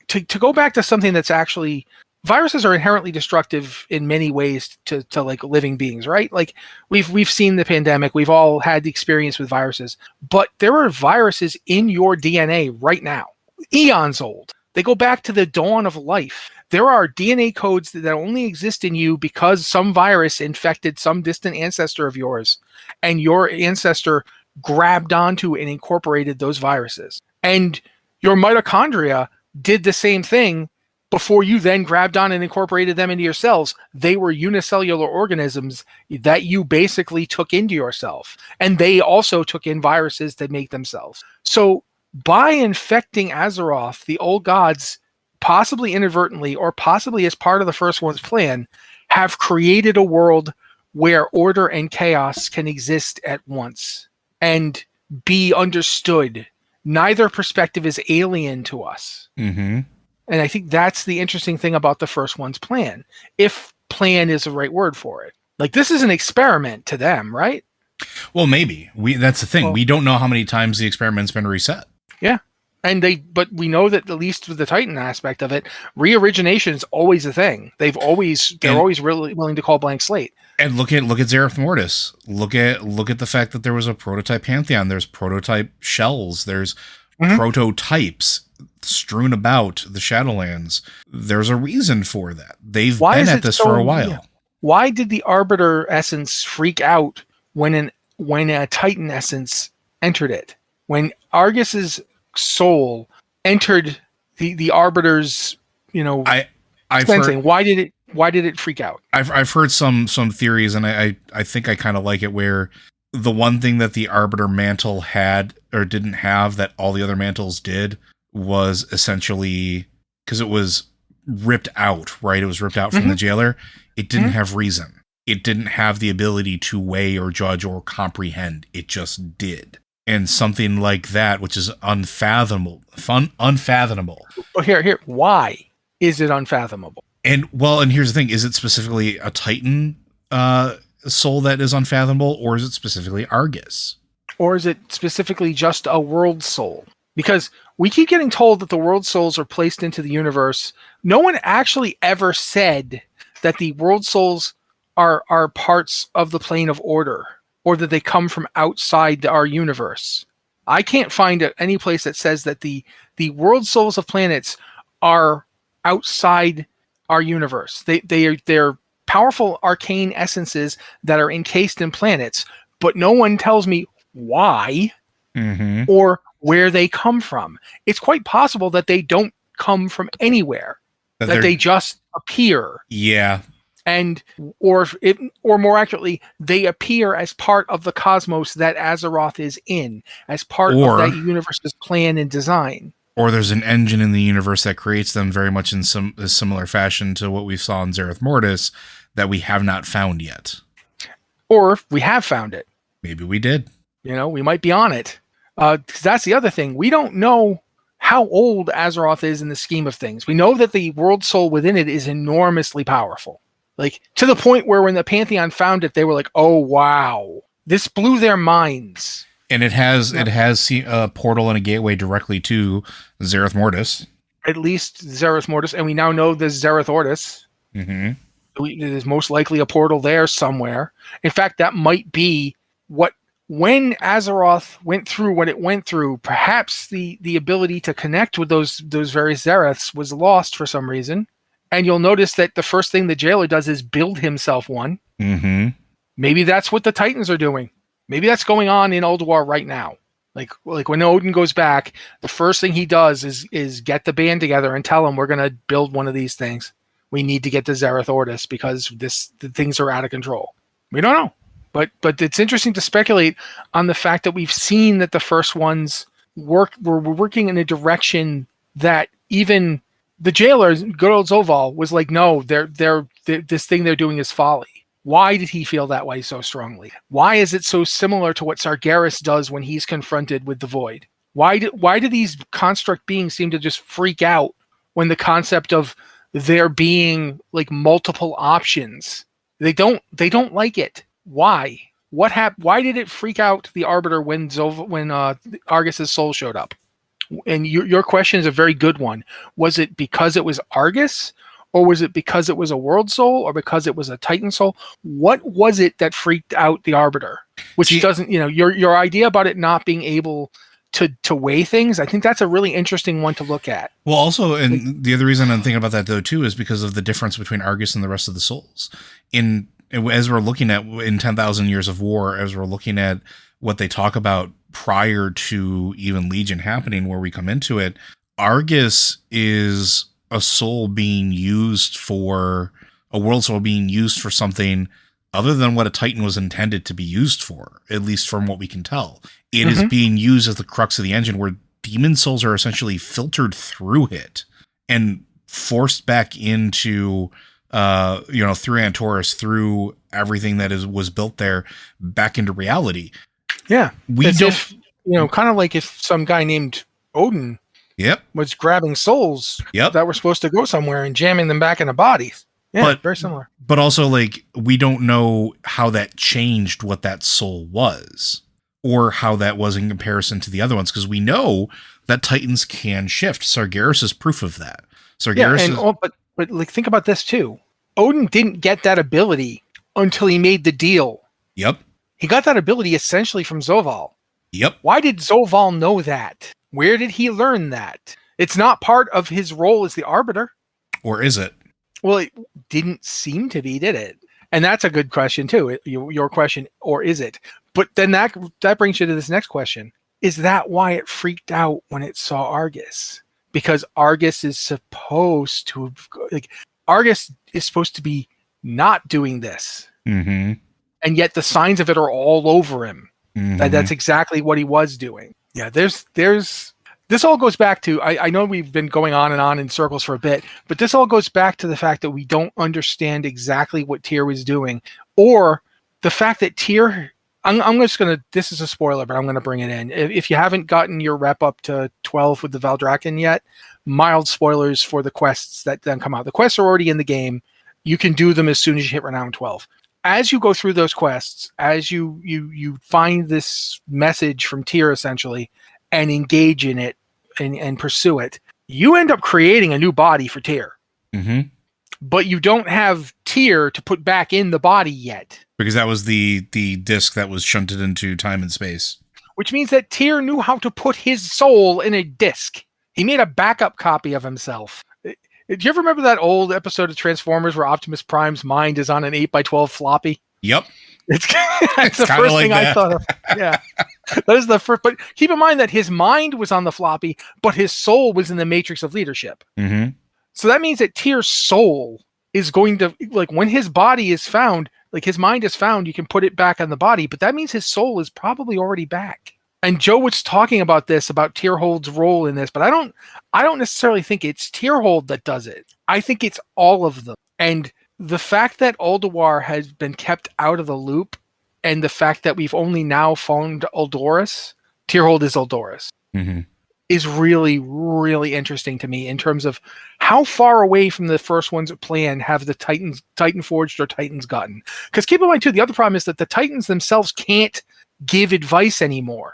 to go back to something that's actually viruses are inherently destructive in many ways to like living beings, right? Like we've seen the pandemic, we've all had the experience with viruses, but there are viruses in your DNA right now, eons old. They go back to the dawn of life. There are DNA codes that only exist in you because some virus infected some distant ancestor of yours, and your ancestor grabbed onto and incorporated those viruses. And your mitochondria did the same thing before you then grabbed on and incorporated them into your cells. They were unicellular organisms that you basically took into yourself. And they also took in viruses that make themselves. So by infecting Azeroth, the old gods, possibly inadvertently or possibly as part of the First One's plan, have created a world where order and chaos can exist at once and be understood. Neither perspective is alien to us. Mm-hmm. And I think that's the interesting thing about the First One's plan, if plan is the right word for it. Like, this is an experiment to them, right? Well, maybe. That's the thing. Well, we don't know how many times the experiment's been reset. Yeah. But we know that at least with the Titan aspect of it, re-origination is always a thing. They're always really willing to call blank slate. And look at Zereth Mortis. Look at the fact that there was a prototype Pantheon. There's prototype shells. There's prototypes strewn about the Shadowlands. There's a reason for that. They've been at this for a while. Yeah. Why did the Arbiter essence freak out when a Titan essence entered it? When Argus's soul entered the Arbiter's, dispensing, why did it freak out? I've heard some theories, and I think I kind of like it, where the one thing that the Arbiter mantle had or didn't have that all the other mantles did was essentially, because it was ripped out, right? It was ripped out from the jailer. It didn't have reason. It didn't have the ability to weigh or judge or comprehend. It just did. And something like that, which is unfathomable. Well, here, why is it unfathomable? And here's the thing: is it specifically a Titan soul that is unfathomable, or is it specifically Argus, or is it specifically just a world soul? Because we keep getting told that the world souls are placed into the universe. No one actually ever said that the world souls are parts of the plane of order, or that they come from outside our universe. I can't find any place that says that the world souls of planets are outside our universe. They're powerful arcane essences that are encased in planets, but no one tells me why or where they come from. It's quite possible that they don't come from anywhere, that they just appear. Yeah. And or more accurately, they appear as part of the cosmos that Azeroth is in, as part of that universe's plan and design. Or there's an engine in the universe that creates them very much in some similar fashion to what we saw in Zereth Mortis that we have not found yet. Or we have found it. Maybe we did. We might be on it. Because that's the other thing. We don't know how old Azeroth is in the scheme of things. We know that the world soul within it is enormously powerful. Like, to the point where when the Pantheon found it, they were like, oh, wow. This blew their minds. And it has a portal and a gateway directly to Zereth Mortis. At least Zereth Mortis. And we now know there's Zereth Ortis. There's most likely a portal there somewhere. In fact, that might be when Azeroth went through what it went through, perhaps the ability to connect with those various Zereths was lost for some reason. And you'll notice that the first thing the jailer does is build himself one. Maybe that's what the Titans are doing. Maybe that's going on in Ulduar right now. Like when Odin goes back, the first thing he does is get the band together and tell them, we're going to build one of these things. We need to get to Zereth Ortis because the things are out of control. We don't know. But it's interesting to speculate on the fact that we've seen that the first ones were working in a direction that even the jailer, good old Zoval, was like, no, this thing they're doing is folly. Why did he feel that way so strongly? Why is it so similar to what Sargeras does when he's confronted with the Void? Why do these construct beings seem to just freak out when the concept of there being like multiple options? They don't like it. Why? What happened? Why did it freak out the Arbiter when Argus's soul showed up? And your question is a very good one. Was it because it was Argus, Or was it because it was a world soul, or because it was a Titan soul? What was it that freaked out the Arbiter? Which doesn't, your idea about it not being able to weigh things, I think that's a really interesting one to look at. Well, also, and the other reason I'm thinking about that though too is because of the difference between Argus and the rest of the souls. As we're looking at in 10,000 Years of War, as we're looking at what they talk about prior to even Legion happening, where we come into it, Argus is a soul being used for a world soul being used for something other than what a Titan was intended to be used for, at least from what we can tell. It is being used as the crux of the engine, where demon souls are essentially filtered through it and forced back into, through Antorus, through everything that was built there, back into reality. Yeah. Kind of like if some guy named Odin was grabbing souls that were supposed to go somewhere and jamming them back into bodies. Yeah, very similar. But also, we don't know how that changed what that soul was, or how that was in comparison to the other ones, because we know that Titans can shift. Sargeras is proof of that. But think about this too. Odin didn't get that ability until he made the deal. Yep. He got that ability essentially from Zoval. Yep. Why did Zoval know that? Where did he learn that? It's not part of his role as the Arbiter. Or is it? Well, it didn't seem to be, did it? And that's a good question too. Your question, or is it? But then that brings you to this next question. Is that why it freaked out when it saw Argus? Because Argus is supposed to be not doing this. Mm-hmm. And yet the signs of it are all over him. Mm-hmm. That's exactly what he was doing. Yeah, there's this all goes back to, I know we've been going on and on in circles for a bit, but this all goes back to the fact that we don't understand exactly what Tyr was doing, or the fact that Tyr, this is a spoiler, but I'm going to bring it in. If you haven't gotten your rep up to 12 with the Valdrakken yet, mild spoilers for the quests that then come out. The quests are already in the game. You can do them as soon as you hit renown 12. As you go through those quests, as you find this message from Tyr essentially, and engage in it and pursue it, you end up creating a new body for Tyr. Mm-hmm. But you don't have Tyr to put back in the body yet. Because that was the disc that was shunted into time and space. Which means that Tyr knew how to put his soul in a disc. He made a backup copy of himself. Do you ever remember that old episode of Transformers where Optimus Prime's mind is on an 8x12 floppy? Yep. It's the first thing I thought of. Yeah. That is the first. But keep in mind that his mind was on the floppy, but his soul was in the matrix of leadership. Mm-hmm. So that means that Tyr's soul is going to, when his body is found, his mind is found, you can put it back on the body, but that means his soul is probably already back. And Joe was talking about Tyrhold's role in this, but I don't necessarily think it's Tyrhold that does it. I think it's all of them. And the fact that Ulduar has been kept out of the loop, and the fact that we've only now found Uldoris, Tyrhold is Uldoris, is really, really interesting to me in terms of how far away from the first one's plan have the Titan Forged or Titans gotten. Because keep in mind too, the other problem is that the Titans themselves can't give advice anymore.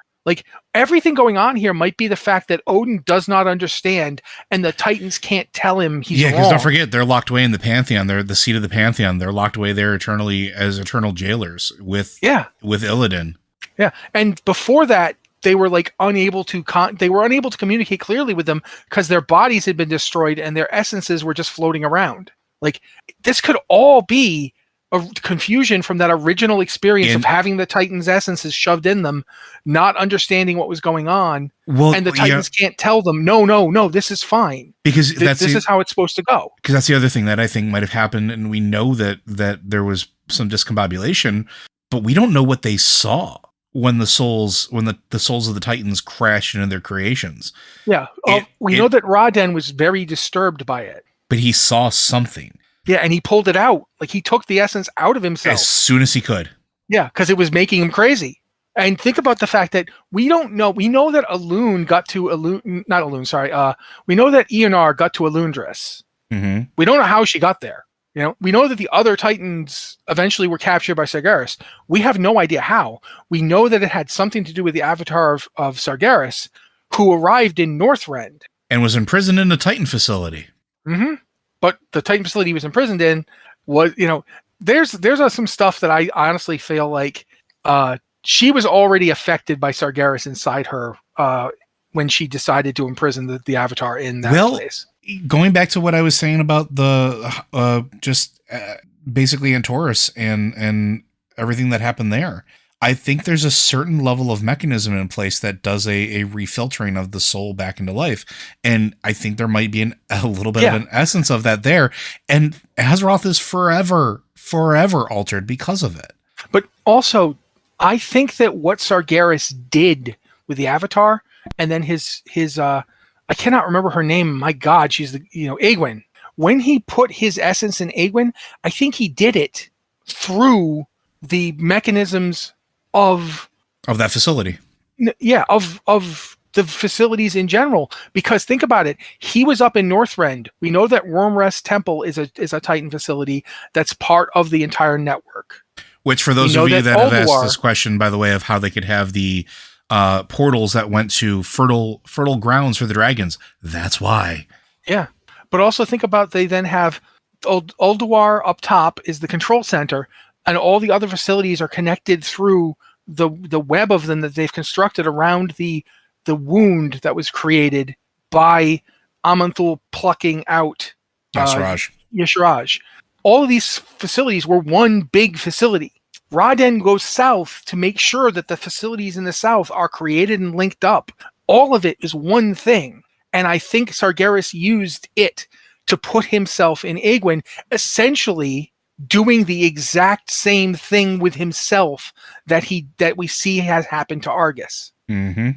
Everything going on here might be the fact that Odin does not understand, and the Titans can't tell him he's wrong. Yeah, because don't forget, they're locked away in the Pantheon. They're the seat of the Pantheon. They're locked away there eternally as eternal jailers with Illidan. Yeah, and before that, they were unable to communicate clearly with them because their bodies had been destroyed and their essences were just floating around. This could all be a confusion from that original experience of having the Titans' essences shoved in them, not understanding what was going on, and the Titans can't tell them, no, this is fine. Because this is how it's supposed to go. Because that's the other thing that I think might have happened, and we know that there was some discombobulation, but we don't know what they saw when the souls of the Titans crashed into their creations. Yeah, we know that Raden was very disturbed by it. But he saw something. Yeah, and he pulled it out. He took the essence out of himself. As soon as he could. Yeah, because it was making him crazy. And think about the fact that we don't know. We know that Elune got to Elune, not Elune, sorry. We know that Eonar got to Elundris. Mm-hmm. We don't know how she got there. We know that the other Titans eventually were captured by Sargeras. We have no idea how. We know that it had something to do with the avatar of Sargeras, who arrived in Northrend. And was imprisoned in a Titan facility. Mm-hmm. but the Titan facility he was imprisoned in was, there's some stuff that I honestly feel like she was already affected by Sargeras inside her when she decided to imprison the Avatar in that place. Going back to what I was saying about the basically Antorus and everything that happened there, I think there's a certain level of mechanism in place that does a refiltering of the soul back into life. And I think there might be a little bit of an essence of that there. And Azeroth is forever altered because of it. But also, I think that what Sargeras did with the Avatar, and then his I cannot remember her name. My God, she's Egwene. When he put his essence in Egwene, I think he did it through the mechanisms of that facility. Yeah, of the facilities in general. Because think about it, he was up in Northrend. We know that Wormrest Temple is a Titan facility that's part of the entire network. Which, for those of you that have asked this question, by the way, of how they could have the portals that went to fertile grounds for the dragons, that's why. Yeah, but also think about, they then have Ulduar up top is the control center, and all the other facilities are connected through the web of them that they've constructed around the wound that was created by Aman'Thul plucking out Y'Shaarj. All of these facilities were one big facility. Raden goes south to make sure that the facilities in the south are created and linked up. All of it is one thing. And I think Sargeras used it to put himself in Egwene, essentially doing the exact same thing with himself that we see has happened to Argus. Mm-hmm.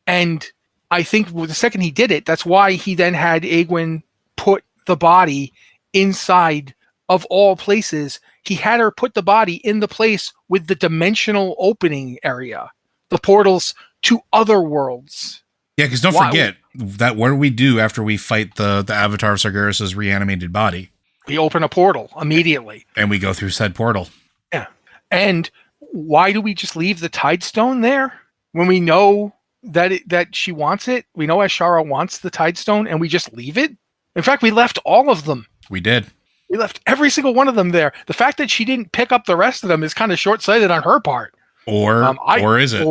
And I think the second he did it, that's why he then had Egwene put the body inside of all places. He had her put the body in the place with the dimensional opening area, the portals to other worlds. Yeah, because don't forget that what do we do after we fight the Avatar of Sargeras' reanimated body? We open a portal immediately. And we go through said portal. Yeah. And why do we just leave the Tidestone there when we know that she wants it? We know Azshara wants the Tidestone, and we just leave it? In fact, we left all of them. We did. We left every single one of them there. The fact that she didn't pick up the rest of them is kind of short-sighted on her part. Or is it?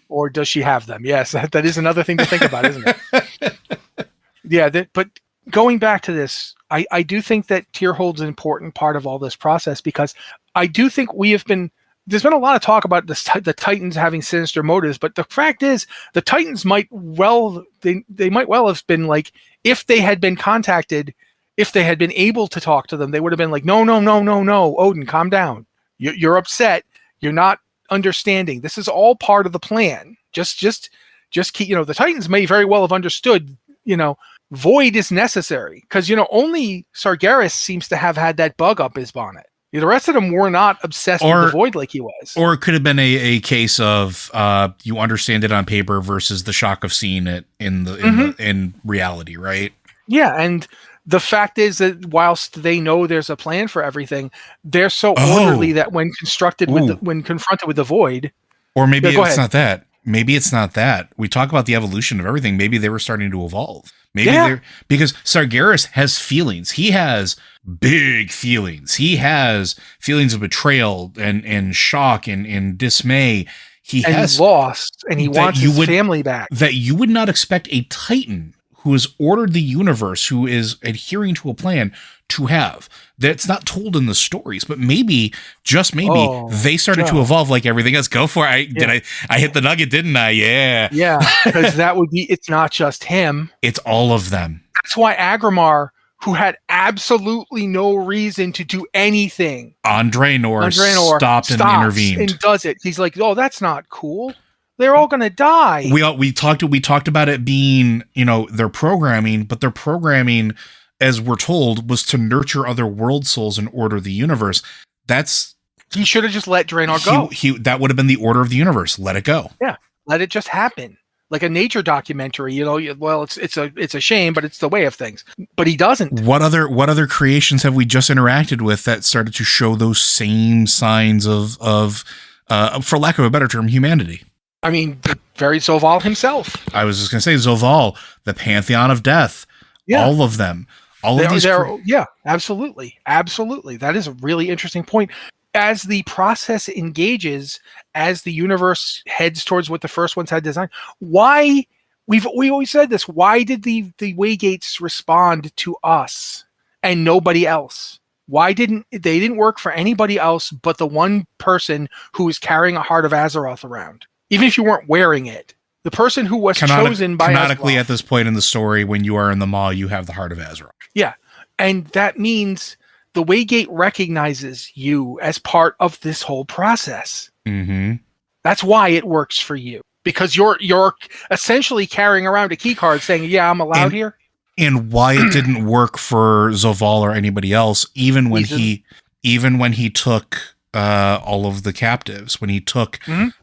Or does she have them? Yes, that is another thing to think about, isn't it? Yeah, but going back to this, I do think that Tyr holds an important part of all this process, because I do think there's been a lot of talk about the Titans having sinister motives, but the fact is the Titans might they might well have been like, if they had been contacted, if they had been able to talk to them, they would have been like, no, Odin, calm down. You're upset. You're not understanding. This is all part of the plan. Just keep, the Titans may very well have understood, Void is necessary, because, only Sargeras seems to have had that bug up his bonnet. The rest of them were not obsessed with the Void like he was. Or it could have been a case of you understand it on paper versus the shock of seeing it in reality, right? Yeah, and the fact is that whilst they know there's a plan for everything, they're so orderly that when confronted with the Void, or maybe it's not that. Maybe it's not that. We talk about the evolution of everything. Maybe they were starting to evolve. Because Sargeras has feelings. He has big feelings. He has feelings of betrayal and shock and dismay. He's lost, and he wants his family back. That you would not expect a Titan who has ordered the universe, who is adhering to a plan, to have. That's not told in the stories, but maybe, just maybe, they started to evolve like everything else. Go for it. I hit the nugget, didn't I? Yeah. Yeah, because it's not just him. It's all of them. That's why Agramar, who had absolutely no reason to do anything on Draenor stopped and intervened. And does it. He's like, oh, that's not cool. They're all going to die. We talked about it being, their programming, but their programming, as we're told, was to nurture other world souls and order the universe. He should have just let Draenor go. That would have been the order of the universe. Let it go. Yeah, let it just happen. Like a nature documentary, well, it's a shame, but it's the way of things. But he doesn't. What other creations have we just interacted with that started to show those same signs of for lack of a better term, humanity? I mean, the very Zoval himself. I was just going to say Zoval, the Pantheon of Death, all of them. All of these, Yeah, absolutely. Absolutely. That is a really interesting point. As the process engages, as the universe heads towards what the first ones had designed, why we always said this, why did the Waygates respond to us and nobody else? Why didn't they didn't work for anybody else but the one person who was carrying a Heart of Azeroth around, even if you weren't wearing it? The person who was chosen by canonically Azeroth. At this point in the story, when you are in the Maw, you have the Heart of Azeroth. Yeah, and that means the Waygate recognizes you as part of this whole process. Mm-hmm. That's why it works for you, because you're essentially carrying around a key card saying, "Yeah, I'm allowed here." And why it didn't work for Zoval or anybody else, even when he took all of the captives, when he took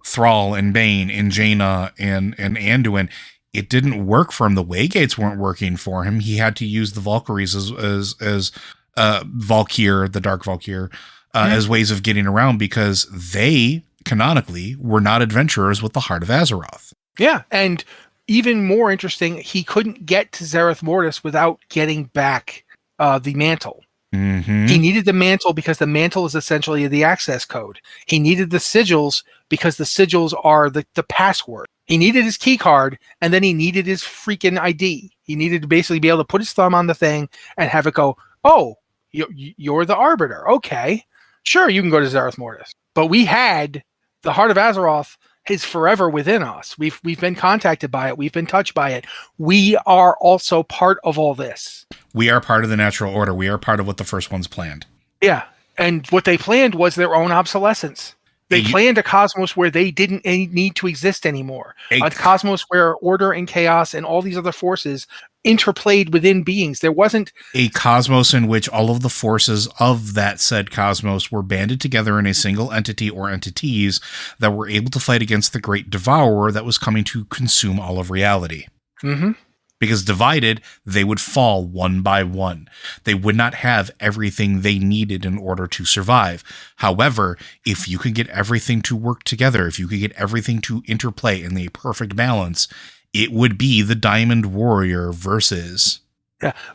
Thrall and Bane and Jaina and Anduin, it didn't work for him. The Waygates weren't working for him. He had to use the Valkyries as Valkyr, the Dark Valkyr, as ways of getting around, because they canonically were not adventurers with the Heart of Azeroth. Yeah, and even more interesting, he couldn't get to Zereth Mortis without getting back the mantle. Mm-hmm. He needed the mantle because the mantle is essentially the access code. He needed the sigils because the sigils are the password. He needed his key card, and then he needed his freaking ID. He needed to basically be able to put his thumb on the thing and have it go, "Oh, you're the Arbiter. Okay, sure, you can go to Zereth Mortis." But we had the Heart of Azeroth is forever within us. We've been contacted by it. We've been touched by it. We are also part of all this. We are part of the natural order. We are part of what the first ones planned. Yeah, and what they planned was their own obsolescence. They planned a cosmos where they didn't need to exist anymore. A cosmos where order and chaos and all these other forces interplayed within beings. There wasn't a cosmos in which all of the forces of that said cosmos were banded together in a single entity or entities that were able to fight against the great devourer that was coming to consume all of reality. Mm-hmm. Because divided, they would fall one by one. They would not have everything they needed in order to survive. However, if you could get everything to work together, if you could get everything to interplay in the perfect balance, it would be the Diamond Warrior versus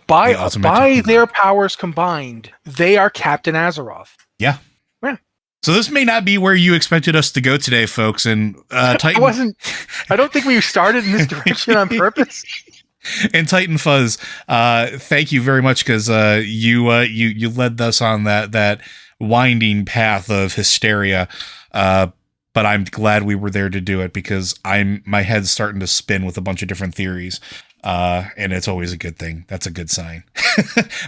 by their powers combined, they are Captain Azeroth. Yeah. Yeah. So this may not be where you expected us to go today, folks. And Titan, I don't think we started in this direction on purpose. And Titan Fuzz, thank you very much, because you led us on that winding path of hysteria. But I'm glad we were there to do it, because my head's starting to spin with a bunch of different theories. And it's always a good thing. That's a good sign.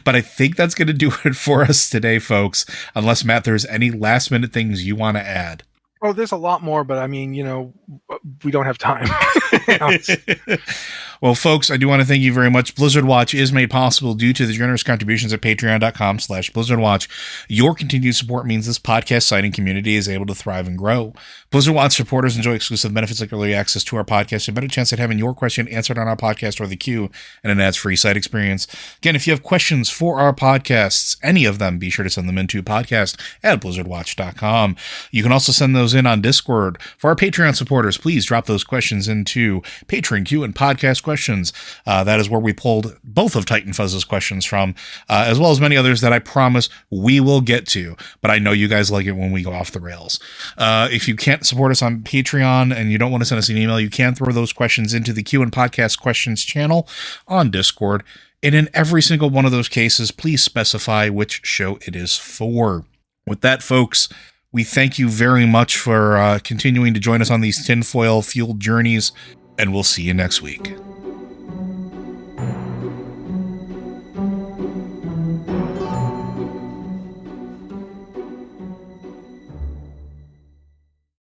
But I think that's going to do it for us today, folks. Unless, Matt, there's any last minute things you want to add. Oh, there's a lot more, but I mean, we don't have time. Well, folks, I do want to thank you very much. Blizzard Watch is made possible due to the generous contributions at patreon.com/BlizzardWatch. Your continued support means this podcast site and community is able to thrive and grow. Blizzard Watch supporters enjoy exclusive benefits like early access to our podcast, a better chance at having your question answered on our podcast or the queue, and an ads-free site experience. Again, if you have questions for our podcasts, any of them, be sure to send them into podcast@blizzardwatch.com. You can also send those in on Discord. For our Patreon supporters, please drop those questions into Patreon Q and podcast questions. That is where we pulled both of Titan Fuzz's questions from, as well as many others that I promise we will get to, but I know you guys like it when we go off the rails. If you can't support us on Patreon and you don't want to send us an email, you can throw those questions into the Q and podcast questions channel on Discord. And in every single one of those cases, please specify which show it is for. With that, folks, we thank you very much for continuing to join us on these tinfoil-fueled journeys, and we'll see you next week.